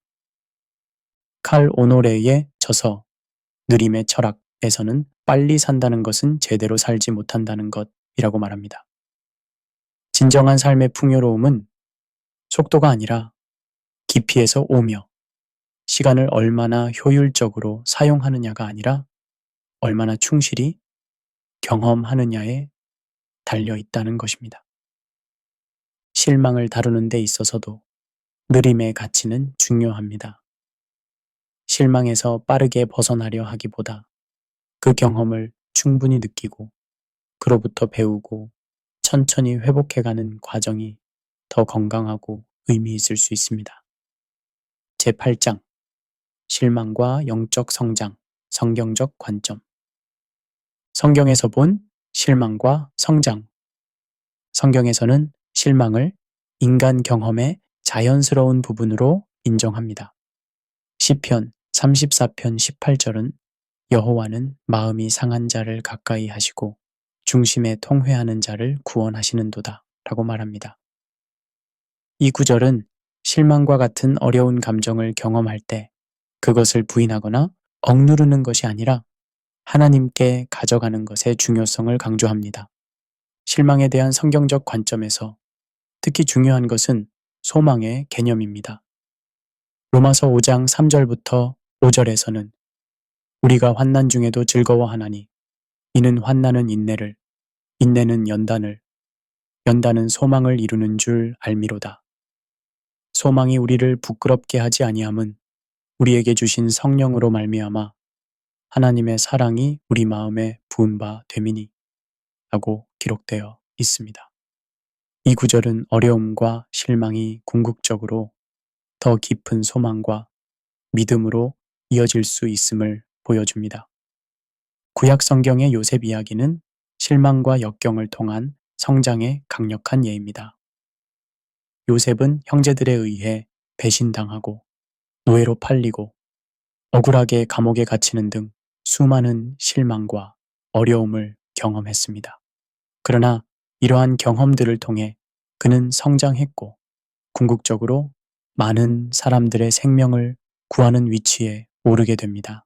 칼 오노레의 저서 느림의 철학에서는 빨리 산다는 것은 제대로 살지 못한다는 것이라고 말합니다. 진정한 삶의 풍요로움은 속도가 아니라 깊이에서 오며 시간을 얼마나 효율적으로 사용하느냐가 아니라 얼마나 충실히 경험하느냐에 달려 있다는 것입니다. 실망을 다루는 데 있어서도 느림의 가치는 중요합니다. 실망에서 빠르게 벗어나려 하기보다 그 경험을 충분히 느끼고 그로부터 배우고 천천히 회복해가는 과정이 더 건강하고 의미 있을 수 있습니다. 제8장 실망과 영적 성장, 성경적 관점. 성경에서 본 실망과 성장. 성경에서는 실망을 인간 경험의 자연스러운 부분으로 인정합니다. 시편 34편 18절은 여호와는 마음이 상한 자를 가까이 하시고 중심에 통회하는 자를 구원하시는도다 라고 말합니다. 이 구절은 실망과 같은 어려운 감정을 경험할 때 그것을 부인하거나 억누르는 것이 아니라 하나님께 가져가는 것의 중요성을 강조합니다. 실망에 대한 성경적 관점에서 특히 중요한 것은 소망의 개념입니다. 로마서 5장 3절부터 5절에서는 우리가 환난 중에도 즐거워하나니 이는 환난은 인내를, 인내는 연단을, 연단은 소망을 이루는 줄 알미로다. 소망이 우리를 부끄럽게 하지 아니함은 우리에게 주신 성령으로 말미암아 하나님의 사랑이 우리 마음에 부은 바 됨이니 라고 기록되어 있습니다. 이 구절은 어려움과 실망이 궁극적으로 더 깊은 소망과 믿음으로 이어질 수 있음을 보여줍니다. 구약 성경의 요셉 이야기는 실망과 역경을 통한 성장의 강력한 예입니다. 요셉은 형제들에 의해 배신당하고 노예로 팔리고 억울하게 감옥에 갇히는 등 수많은 실망과 어려움을 경험했습니다. 그러나 이러한 경험들을 통해 그는 성장했고 궁극적으로 많은 사람들의 생명을 구하는 위치에 오르게 됩니다.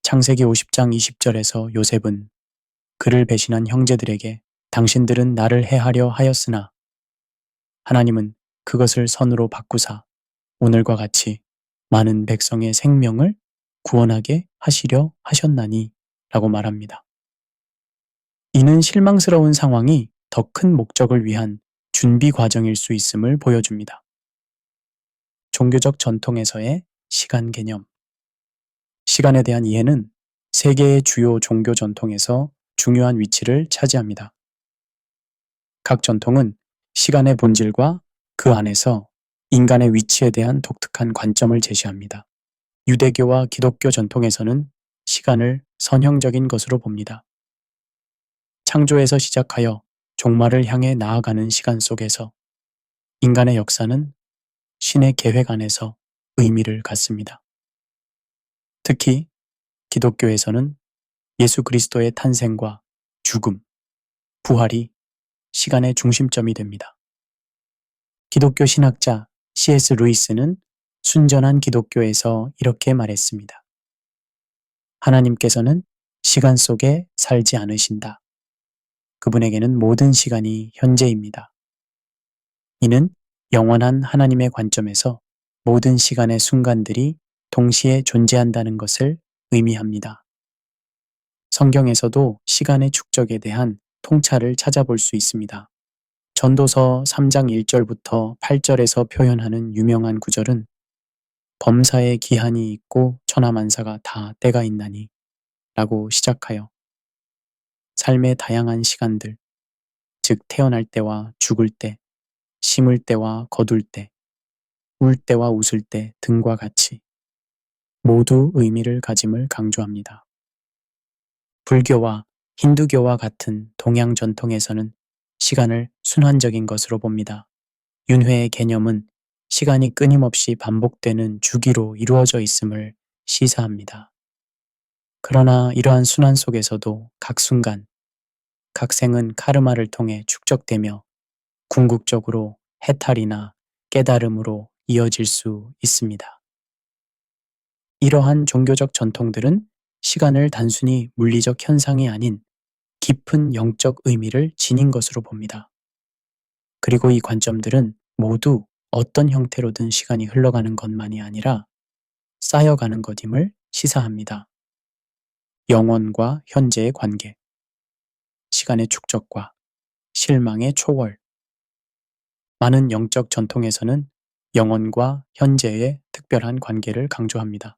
창세기 50장 20절에서 요셉은 그를 배신한 형제들에게 당신들은 나를 해하려 하였으나 하나님은 그것을 선으로 바꾸사 오늘과 같이 많은 백성의 생명을 구원하게 하시려 하셨나니 라고 말합니다. 이는 실망스러운 상황이 더 큰 목적을 위한 준비 과정일 수 있음을 보여줍니다. 종교적 전통에서의 시간 개념. 시간에 대한 이해는 세계의 주요 종교 전통에서 중요한 위치를 차지합니다. 각 전통은 시간의 본질과 그 안에서 인간의 위치에 대한 독특한 관점을 제시합니다. 유대교와 기독교 전통에서는 시간을 선형적인 것으로 봅니다. 창조에서 시작하여 종말을 향해 나아가는 시간 속에서 인간의 역사는 신의 계획 안에서 의미를 갖습니다. 특히 기독교에서는 예수 그리스도의 탄생과 죽음, 부활이 시간의 중심점이 됩니다. 기독교 신학자 C.S. 루이스는 순전한 기독교에서 이렇게 말했습니다. 하나님께서는 시간 속에 살지 않으신다. 그분에게는 모든 시간이 현재입니다. 이는 영원한 하나님의 관점에서 모든 시간의 순간들이 동시에 존재한다는 것을 의미합니다. 성경에서도 시간의 축적에 대한 통찰을 찾아볼 수 있습니다. 전도서 3장 1절부터 8절에서 표현하는 유명한 구절은 범사에 기한이 있고 천하만사가 다 때가 있나니 라고 시작하여 삶의 다양한 시간들, 즉 태어날 때와 죽을 때, 심을 때와 거둘 때, 울 때와 웃을 때 등과 같이 모두 의미를 가짐을 강조합니다. 불교와 힌두교와 같은 동양 전통에서는 시간을 순환적인 것으로 봅니다. 윤회의 개념은 시간이 끊임없이 반복되는 주기로 이루어져 있음을 시사합니다. 그러나 이러한 순환 속에서도 각 순간, 각 생은 카르마를 통해 축적되며 궁극적으로 해탈이나 깨달음으로 이어질 수 있습니다. 이러한 종교적 전통들은 시간을 단순히 물리적 현상이 아닌 깊은 영적 의미를 지닌 것으로 봅니다. 그리고 이 관점들은 모두 어떤 형태로든 시간이 흘러가는 것만이 아니라 쌓여가는 것임을 시사합니다. 영원과 현재의 관계, 시간의 축적과 실망의 초월. 많은 영적 전통에서는 영원과 현재의 특별한 관계를 강조합니다.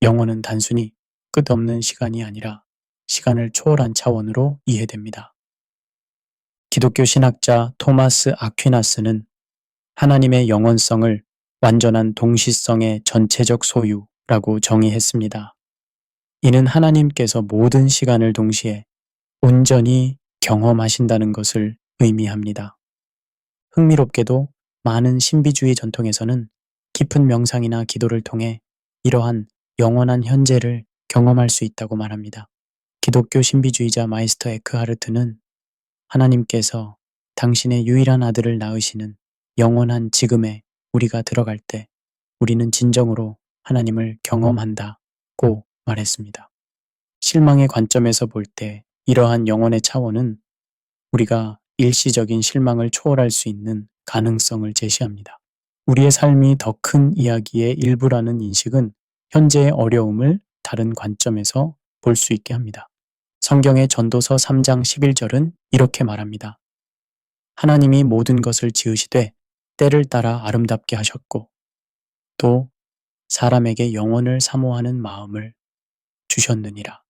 영원은 단순히 끝없는 시간이 아니라 시간을 초월한 차원으로 이해됩니다. 기독교 신학자 토마스 아퀴나스는 하나님의 영원성을 완전한 동시성의 전체적 소유라고 정의했습니다. 이는 하나님께서 모든 시간을 동시에 온전히 경험하신다는 것을 의미합니다. 흥미롭게도 많은 신비주의 전통에서는 깊은 명상이나 기도를 통해 이러한 영원한 현재를 경험할 수 있다고 말합니다. 기독교 신비주의자 마이스터 에크하르트는 하나님께서 당신의 유일한 아들을 낳으시는 영원한 지금에 우리가 들어갈 때 우리는 진정으로 하나님을 경험한다고 말했습니다. 실망의 관점에서 볼 때 이러한 영혼의 차원은 우리가 일시적인 실망을 초월할 수 있는 가능성을 제시합니다. 우리의 삶이 더 큰 이야기의 일부라는 인식은 현재의 어려움을 다른 관점에서 볼 수 있게 합니다. 성경의 전도서 3장 11절은 이렇게 말합니다. 하나님이 모든 것을 지으시되 때를 따라 아름답게 하셨고 또 사람에게 영원을 사모하는 마음을 주셨느니라.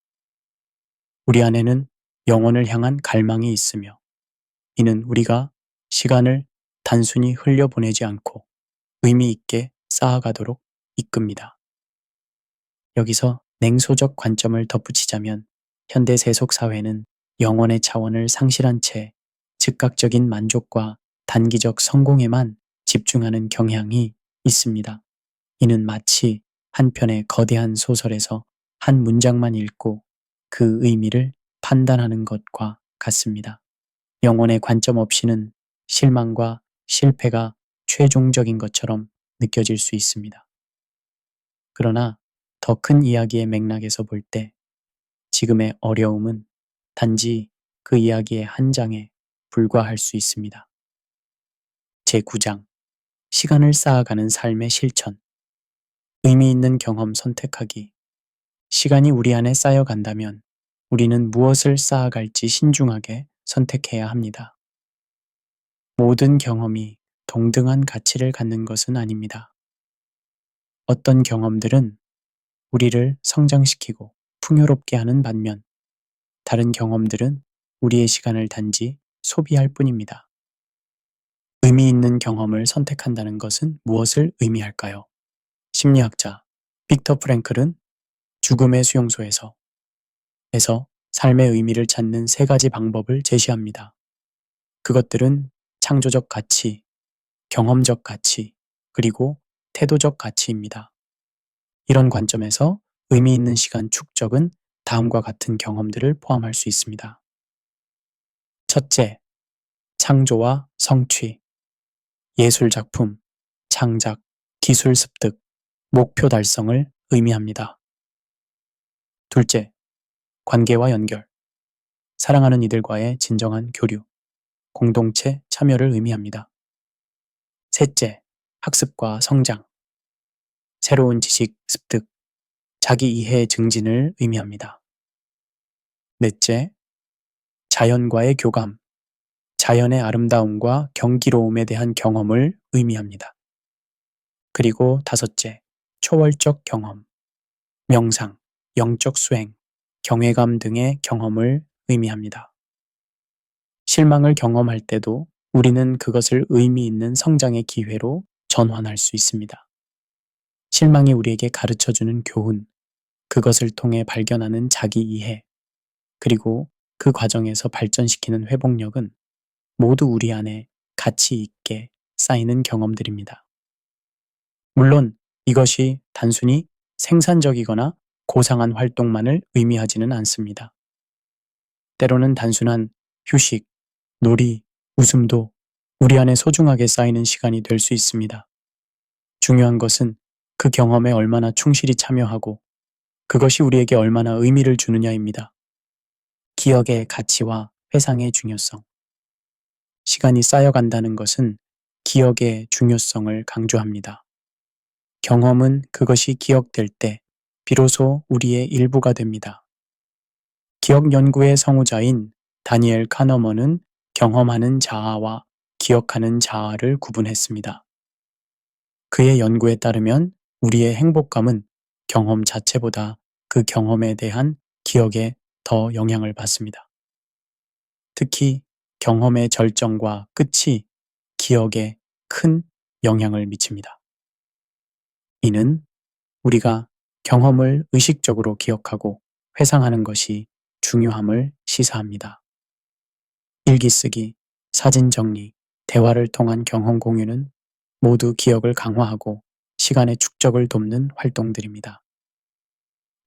우리 안에는 영원을 향한 갈망이 있으며 이는 우리가 시간을 단순히 흘려보내지 않고 의미 있게 쌓아가도록 이끕니다. 여기서 냉소적 관점을 덧붙이자면 현대 세속 사회는 영원의 차원을 상실한 채 즉각적인 만족과 단기적 성공에만 집중하는 경향이 있습니다. 이는 마치 한 편의 거대한 소설에서 한 문장만 읽고 그 의미를 판단하는 것과 같습니다. 영혼의 관점 없이는 실망과 실패가 최종적인 것처럼 느껴질 수 있습니다. 그러나 더 큰 이야기의 맥락에서 볼 때 지금의 어려움은 단지 그 이야기의 한 장에 불과할 수 있습니다. 제9장 시간을 쌓아가는 삶의 실천. 의미 있는 경험 선택하기. 시간이 우리 안에 쌓여간다면 우리는 무엇을 쌓아갈지 신중하게 선택해야 합니다. 모든 경험이 동등한 가치를 갖는 것은 아닙니다. 어떤 경험들은 우리를 성장시키고 풍요롭게 하는 반면 다른 경험들은 우리의 시간을 단지 소비할 뿐입니다. 의미 있는 경험을 선택한다는 것은 무엇을 의미할까요? 심리학자 빅터 프랭클은 죽음의 수용소에서 삶의 의미를 찾는 세 가지 방법을 제시합니다. 그것들은 창조적 가치, 경험적 가치, 그리고 태도적 가치입니다. 이런 관점에서 의미 있는 시간 축적은 다음과 같은 경험들을 포함할 수 있습니다. 첫째, 창조와 성취, 예술작품, 창작, 기술 습득, 목표 달성을 의미합니다. 둘째, 관계와 연결, 사랑하는 이들과의 진정한 교류, 공동체 참여를 의미합니다. 셋째, 학습과 성장, 새로운 지식 습득, 자기 이해 증진을 의미합니다. 넷째, 자연과의 교감, 자연의 아름다움과 경기로움에 대한 경험을 의미합니다. 그리고 다섯째, 초월적 경험, 명상, 영적 수행, 경외감 등의 경험을 의미합니다. 실망을 경험할 때도 우리는 그것을 의미 있는 성장의 기회로 전환할 수 있습니다. 실망이 우리에게 가르쳐주는 교훈, 그것을 통해 발견하는 자기 이해, 그리고 그 과정에서 발전시키는 회복력은 모두 우리 안에 가치 있게 쌓이는 경험들입니다. 물론 이것이 단순히 생산적이거나 고상한 활동만을 의미하지는 않습니다. 때로는 단순한 휴식, 놀이, 웃음도 우리 안에 소중하게 쌓이는 시간이 될 수 있습니다. 중요한 것은 그 경험에 얼마나 충실히 참여하고 그것이 우리에게 얼마나 의미를 주느냐입니다. 기억의 가치와 회상의 중요성. 시간이 쌓여간다는 것은 기억의 중요성을 강조합니다. 경험은 그것이 기억될 때 비로소 우리의 일부가 됩니다. 기억 연구의 성우자인 다니엘 카너먼은 경험하는 자아와 기억하는 자아를 구분했습니다. 그의 연구에 따르면 우리의 행복감은 경험 자체보다 그 경험에 대한 기억에 더 영향을 받습니다. 특히 경험의 절정과 끝이 기억에 큰 영향을 미칩니다. 이는 우리가 경험을 의식적으로 기억하고 회상하는 것이 중요함을 시사합니다. 일기 쓰기, 사진 정리, 대화를 통한 경험 공유는 모두 기억을 강화하고 시간의 축적을 돕는 활동들입니다.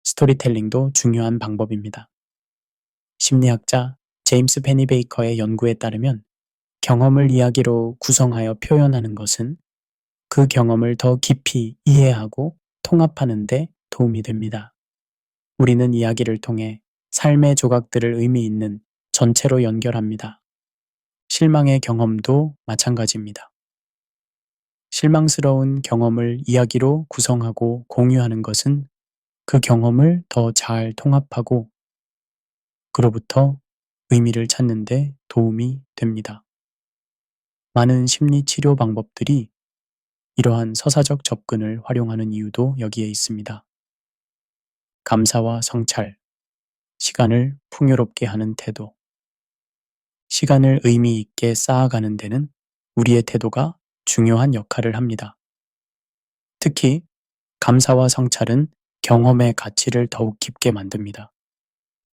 스토리텔링도 중요한 방법입니다. 심리학자 제임스 페니베이커의 연구에 따르면 경험을 이야기로 구성하여 표현하는 것은 그 경험을 더 깊이 이해하고 통합하는 데 도움이 됩니다. 우리는 이야기를 통해 삶의 조각들을 의미 있는 전체로 연결합니다. 실망의 경험도 마찬가지입니다. 실망스러운 경험을 이야기로 구성하고 공유하는 것은 그 경험을 더 잘 통합하고 그로부터 의미를 찾는 데 도움이 됩니다. 많은 심리 치료 방법들이 이러한 서사적 접근을 활용하는 이유도 여기에 있습니다. 감사와 성찰, 시간을 풍요롭게 하는 태도. 시간을 의미 있게 쌓아가는 데는 우리의 태도가 중요한 역할을 합니다. 특히 감사와 성찰은 경험의 가치를 더욱 깊게 만듭니다.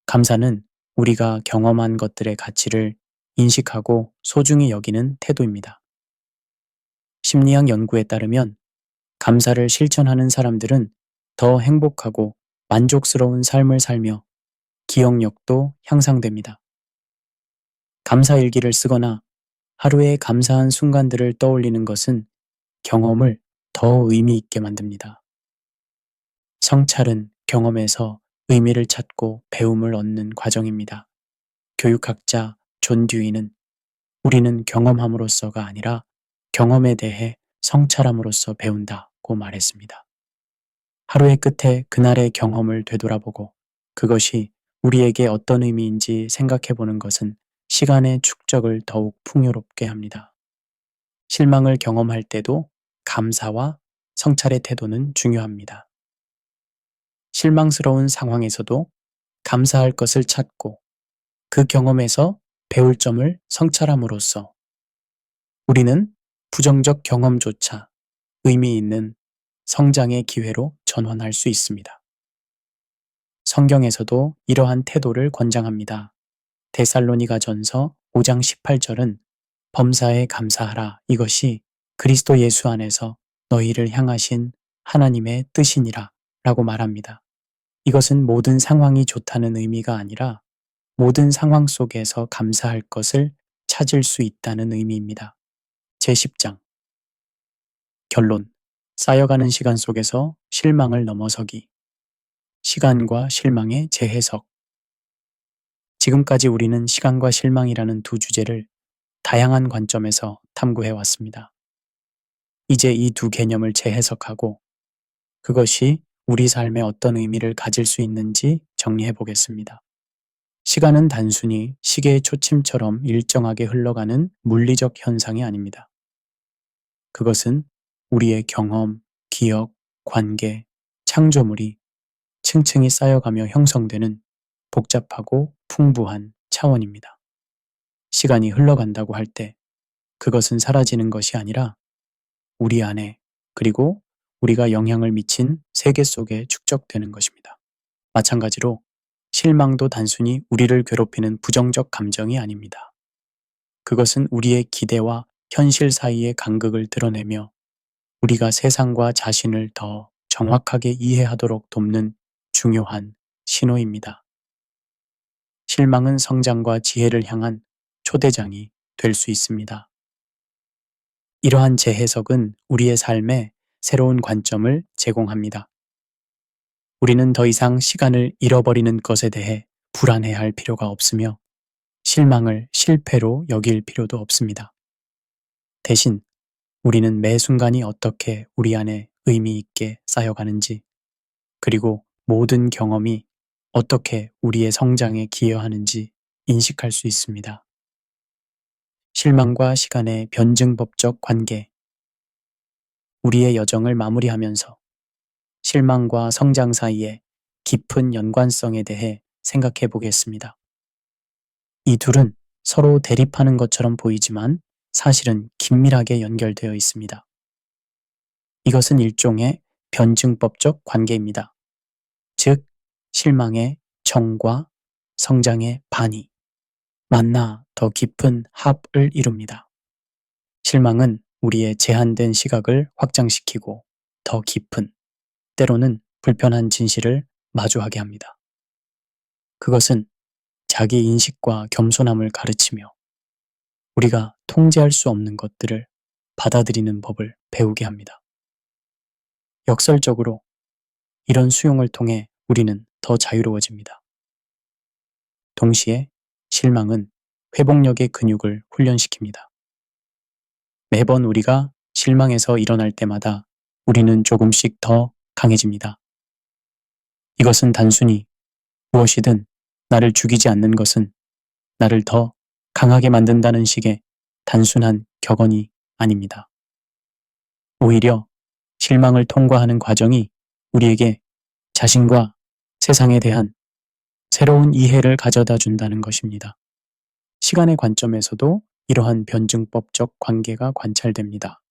감사는 우리가 경험한 것들의 가치를 인식하고 소중히 여기는 태도입니다. 심리학 연구에 따르면 감사를 실천하는 사람들은 더 행복하고 만족스러운 삶을 살며 기억력도 향상됩니다. 감사 일기를 쓰거나 하루의 감사한 순간들을 떠올리는 것은 경험을 더 의미 있게 만듭니다. 성찰은 경험에서 의미를 찾고 배움을 얻는 과정입니다. 교육학자 존 듀이는 우리는 경험함으로써가 아니라 경험에 대해 성찰함으로써 배운다고 말했습니다. 하루의 끝에 그날의 경험을 되돌아보고 그것이 우리에게 어떤 의미인지 생각해 보는 것은 시간의 축적을 더욱 풍요롭게 합니다. 실망을 경험할 때도 감사와 성찰의 태도는 중요합니다. 실망스러운 상황에서도 감사할 것을 찾고 그 경험에서 배울 점을 성찰함으로써 우리는 부정적 경험조차 의미 있는 성장의 기회로 전환할 수 있습니다. 성경에서도 이러한 태도를 권장합니다. 데살로니가전서 5장 18절은 범사에 감사하라 이것이 그리스도 예수 안에서 너희를 향하신 하나님의 뜻이니라 라고 말합니다. 이것은 모든 상황이 좋다는 의미가 아니라 모든 상황 속에서 감사할 것을 찾을 수 있다는 의미입니다. 제10장 결론 쌓여가는 시간 속에서 실망을 넘어서기 시간과 실망의 재해석 지금까지 우리는 시간과 실망이라는 두 주제를 다양한 관점에서 탐구해 왔습니다. 이제 이 두 개념을 재해석하고 그것이 우리 삶에 어떤 의미를 가질 수 있는지 정리해 보겠습니다. 시간은 단순히 시계의 초침처럼 일정하게 흘러가는 물리적 현상이 아닙니다. 그것은 우리의 경험, 기억, 관계, 창조물이 층층이 쌓여가며 형성되는 복잡하고 풍부한 차원입니다. 시간이 흘러간다고 할 때 그것은 사라지는 것이 아니라 우리 안에 그리고 우리가 영향을 미친 세계 속에 축적되는 것입니다. 마찬가지로 실망도 단순히 우리를 괴롭히는 부정적 감정이 아닙니다. 그것은 우리의 기대와 현실 사이의 간극을 드러내며 우리가 세상과 자신을 더 정확하게 이해하도록 돕는 중요한 신호입니다. 실망은 성장과 지혜를 향한 초대장이 될 수 있습니다. 이러한 재해석은 우리의 삶에 새로운 관점을 제공합니다. 우리는 더 이상 시간을 잃어버리는 것에 대해 불안해할 필요가 없으며 실망을 실패로 여길 필요도 없습니다. 대신 우리는 매 순간이 어떻게 우리 안에 의미 있게 쌓여가는지, 그리고 모든 경험이 어떻게 우리의 성장에 기여하는지 인식할 수 있습니다. 실망과 시간의 변증법적 관계. 우리의 여정을 마무리하면서 실망과 성장 사이의 깊은 연관성에 대해 생각해 보겠습니다. 이 둘은 서로 대립하는 것처럼 보이지만 사실은 긴밀하게 연결되어 있습니다. 이것은 일종의 변증법적 관계입니다. 즉, 실망의 정과 성장의 반이 만나 더 깊은 합을 이룹니다. 실망은 우리의 제한된 시각을 확장시키고 더 깊은, 때로는 불편한 진실을 마주하게 합니다. 그것은 자기 인식과 겸손함을 가르치며 우리가 통제할 수 없는 것들을 받아들이는 법을 배우게 합니다. 역설적으로 이런 수용을 통해 우리는 더 자유로워집니다. 동시에 실망은 회복력의 근육을 훈련시킵니다. 매번 우리가 실망해서 일어날 때마다 우리는 조금씩 더 강해집니다. 이것은 단순히 무엇이든 나를 죽이지 않는 것은 나를 더 강하게 만든다는 식의 단순한 격언이 아닙니다. 오히려 실망을 통과하는 과정이 우리에게 자신과 세상에 대한 새로운 이해를 가져다 준다는 것입니다. 시간의 관점에서도 이러한 변증법적 관계가 관찰됩니다.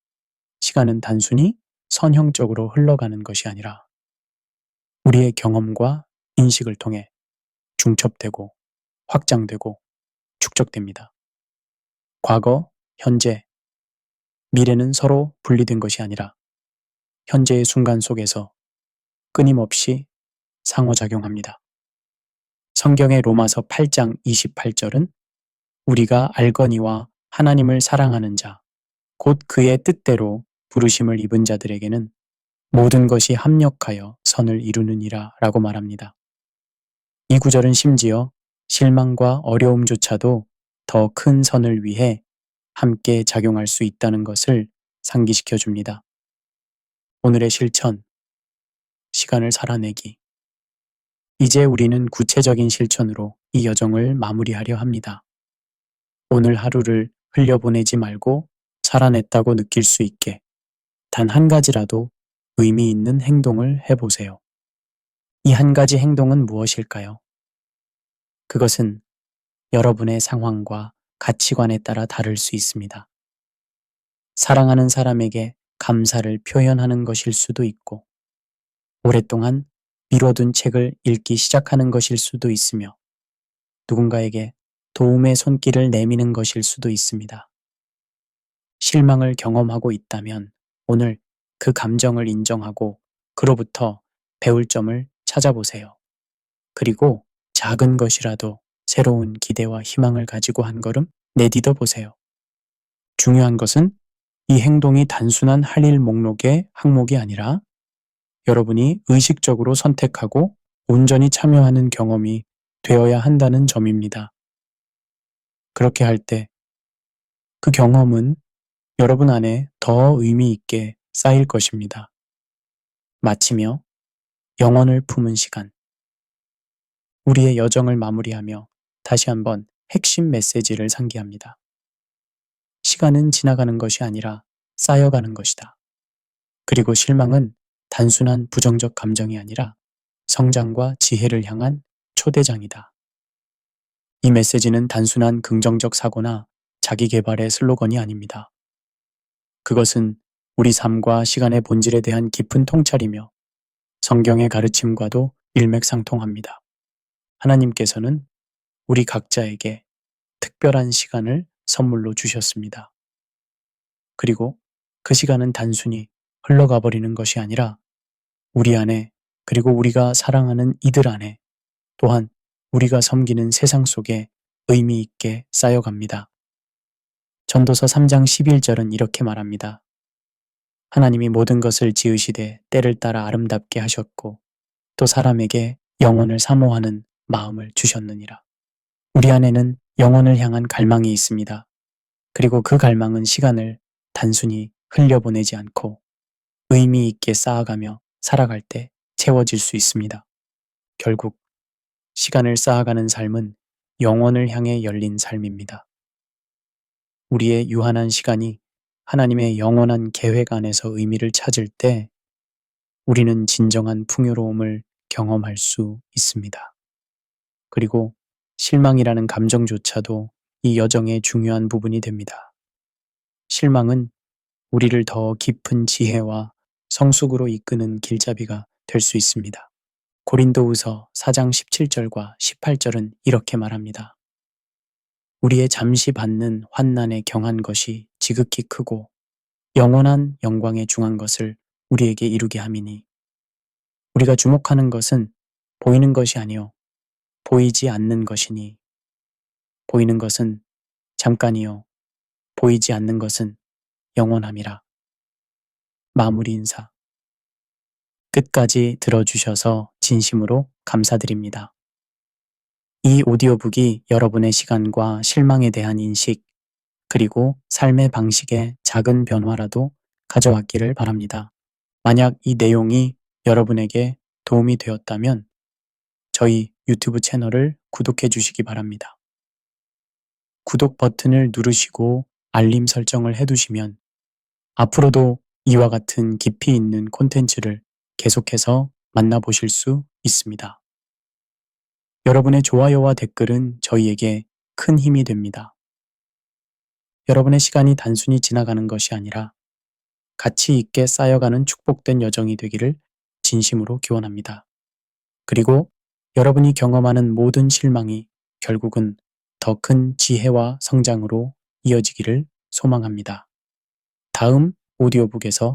시간은 단순히 선형적으로 흘러가는 것이 아니라 우리의 경험과 인식을 통해 중첩되고 확장되고 축적됩니다. 과거, 현재, 미래는 서로 분리된 것이 아니라 현재의 순간 속에서 끊임없이 상호작용합니다. 성경의 로마서 8장 28절은 우리가 알거니와 하나님을 사랑하는 자, 곧 그의 뜻대로 부르심을 입은 자들에게는 모든 것이 합력하여 선을 이루느니라 라고 말합니다. 이 구절은 심지어 실망과 어려움조차도 더 큰 선을 위해 함께 작용할 수 있다는 것을 상기시켜 줍니다. 오늘의 실천, 시간을 살아내기. 이제 우리는 구체적인 실천으로 이 여정을 마무리하려 합니다. 오늘 하루를 흘려보내지 말고 살아냈다고 느낄 수 있게 단 한 가지라도 의미 있는 행동을 해보세요. 이 한 가지 행동은 무엇일까요? 그것은 여러분의 상황과 가치관에 따라 다를 수 있습니다. 사랑하는 사람에게 감사를 표현하는 것일 수도 있고, 오랫동안 미뤄둔 책을 읽기 시작하는 것일 수도 있으며, 누군가에게 도움의 손길을 내미는 것일 수도 있습니다. 실망을 경험하고 있다면 오늘 그 감정을 인정하고 그로부터 배울 점을 찾아보세요. 그리고 작은 것이라도 새로운 기대와 희망을 가지고 한 걸음 내디뎌 보세요. 중요한 것은 이 행동이 단순한 할 일 목록의 항목이 아니라 여러분이 의식적으로 선택하고 온전히 참여하는 경험이 되어야 한다는 점입니다. 그렇게 할 때 그 경험은 여러분 안에 더 의미 있게 쌓일 것입니다. 마치며 영혼을 품은 시간. 우리의 여정을 마무리하며 다시 한번 핵심 메시지를 상기합니다. 시간은 지나가는 것이 아니라 쌓여가는 것이다. 그리고 실망은 단순한 부정적 감정이 아니라 성장과 지혜를 향한 초대장이다. 이 메시지는 단순한 긍정적 사고나 자기 개발의 슬로건이 아닙니다. 그것은 우리 삶과 시간의 본질에 대한 깊은 통찰이며 성경의 가르침과도 일맥상통합니다. 하나님께서는 우리 각자에게 특별한 시간을 선물로 주셨습니다. 그리고 그 시간은 단순히 흘러가 버리는 것이 아니라 우리 안에, 그리고 우리가 사랑하는 이들 안에, 또한 우리가 섬기는 세상 속에 의미 있게 쌓여갑니다. 전도서 3장 11절은 이렇게 말합니다. 하나님이 모든 것을 지으시되 때를 따라 아름답게 하셨고 또 사람에게 영혼을 사모하는 마음을 주셨느니라. 우리 안에는 영혼을 향한 갈망이 있습니다. 그리고 그 갈망은 시간을 단순히 흘려보내지 않고 의미 있게 쌓아가며 살아갈 때 채워질 수 있습니다. 결국 시간을 쌓아가는 삶은 영혼을 향해 열린 삶입니다. 우리의 유한한 시간이 하나님의 영원한 계획 안에서 의미를 찾을 때 우리는 진정한 풍요로움을 경험할 수 있습니다. 그리고 실망이라는 감정조차도 이 여정의 중요한 부분이 됩니다. 실망은 우리를 더 깊은 지혜와 성숙으로 이끄는 길잡이가 될 수 있습니다. 고린도후서 4장 17절과 18절은 이렇게 말합니다. 우리의 잠시 받는 환난에 경한 것이 지극히 크고 영원한 영광에 중한 것을 우리에게 이루게 함이니 우리가 주목하는 것은 보이는 것이 아니요 보이지 않는 것이니 보이는 것은 잠깐이요 보이지 않는 것은 영원함이라. 마무리 인사. 끝까지 들어주셔서 진심으로 감사드립니다. 이 오디오북이 여러분의 시간과 실망에 대한 인식, 그리고 삶의 방식에 작은 변화라도 가져왔기를 바랍니다. 만약 이 내용이 여러분에게 도움이 되었다면 저희 유튜브 채널을 구독해 주시기 바랍니다. 구독 버튼을 누르시고 알림 설정을 해두시면 앞으로도 이와 같은 깊이 있는 콘텐츠를 계속해서 만나보실 수 있습니다. 여러분의 좋아요와 댓글은 저희에게 큰 힘이 됩니다. 여러분의 시간이 단순히 지나가는 것이 아니라 가치 있게 쌓여가는 축복된 여정이 되기를 진심으로 기원합니다. 그리고 여러분이 경험하는 모든 실망이 결국은 더 큰 지혜와 성장으로 이어지기를 소망합니다. 다음 오디오북에서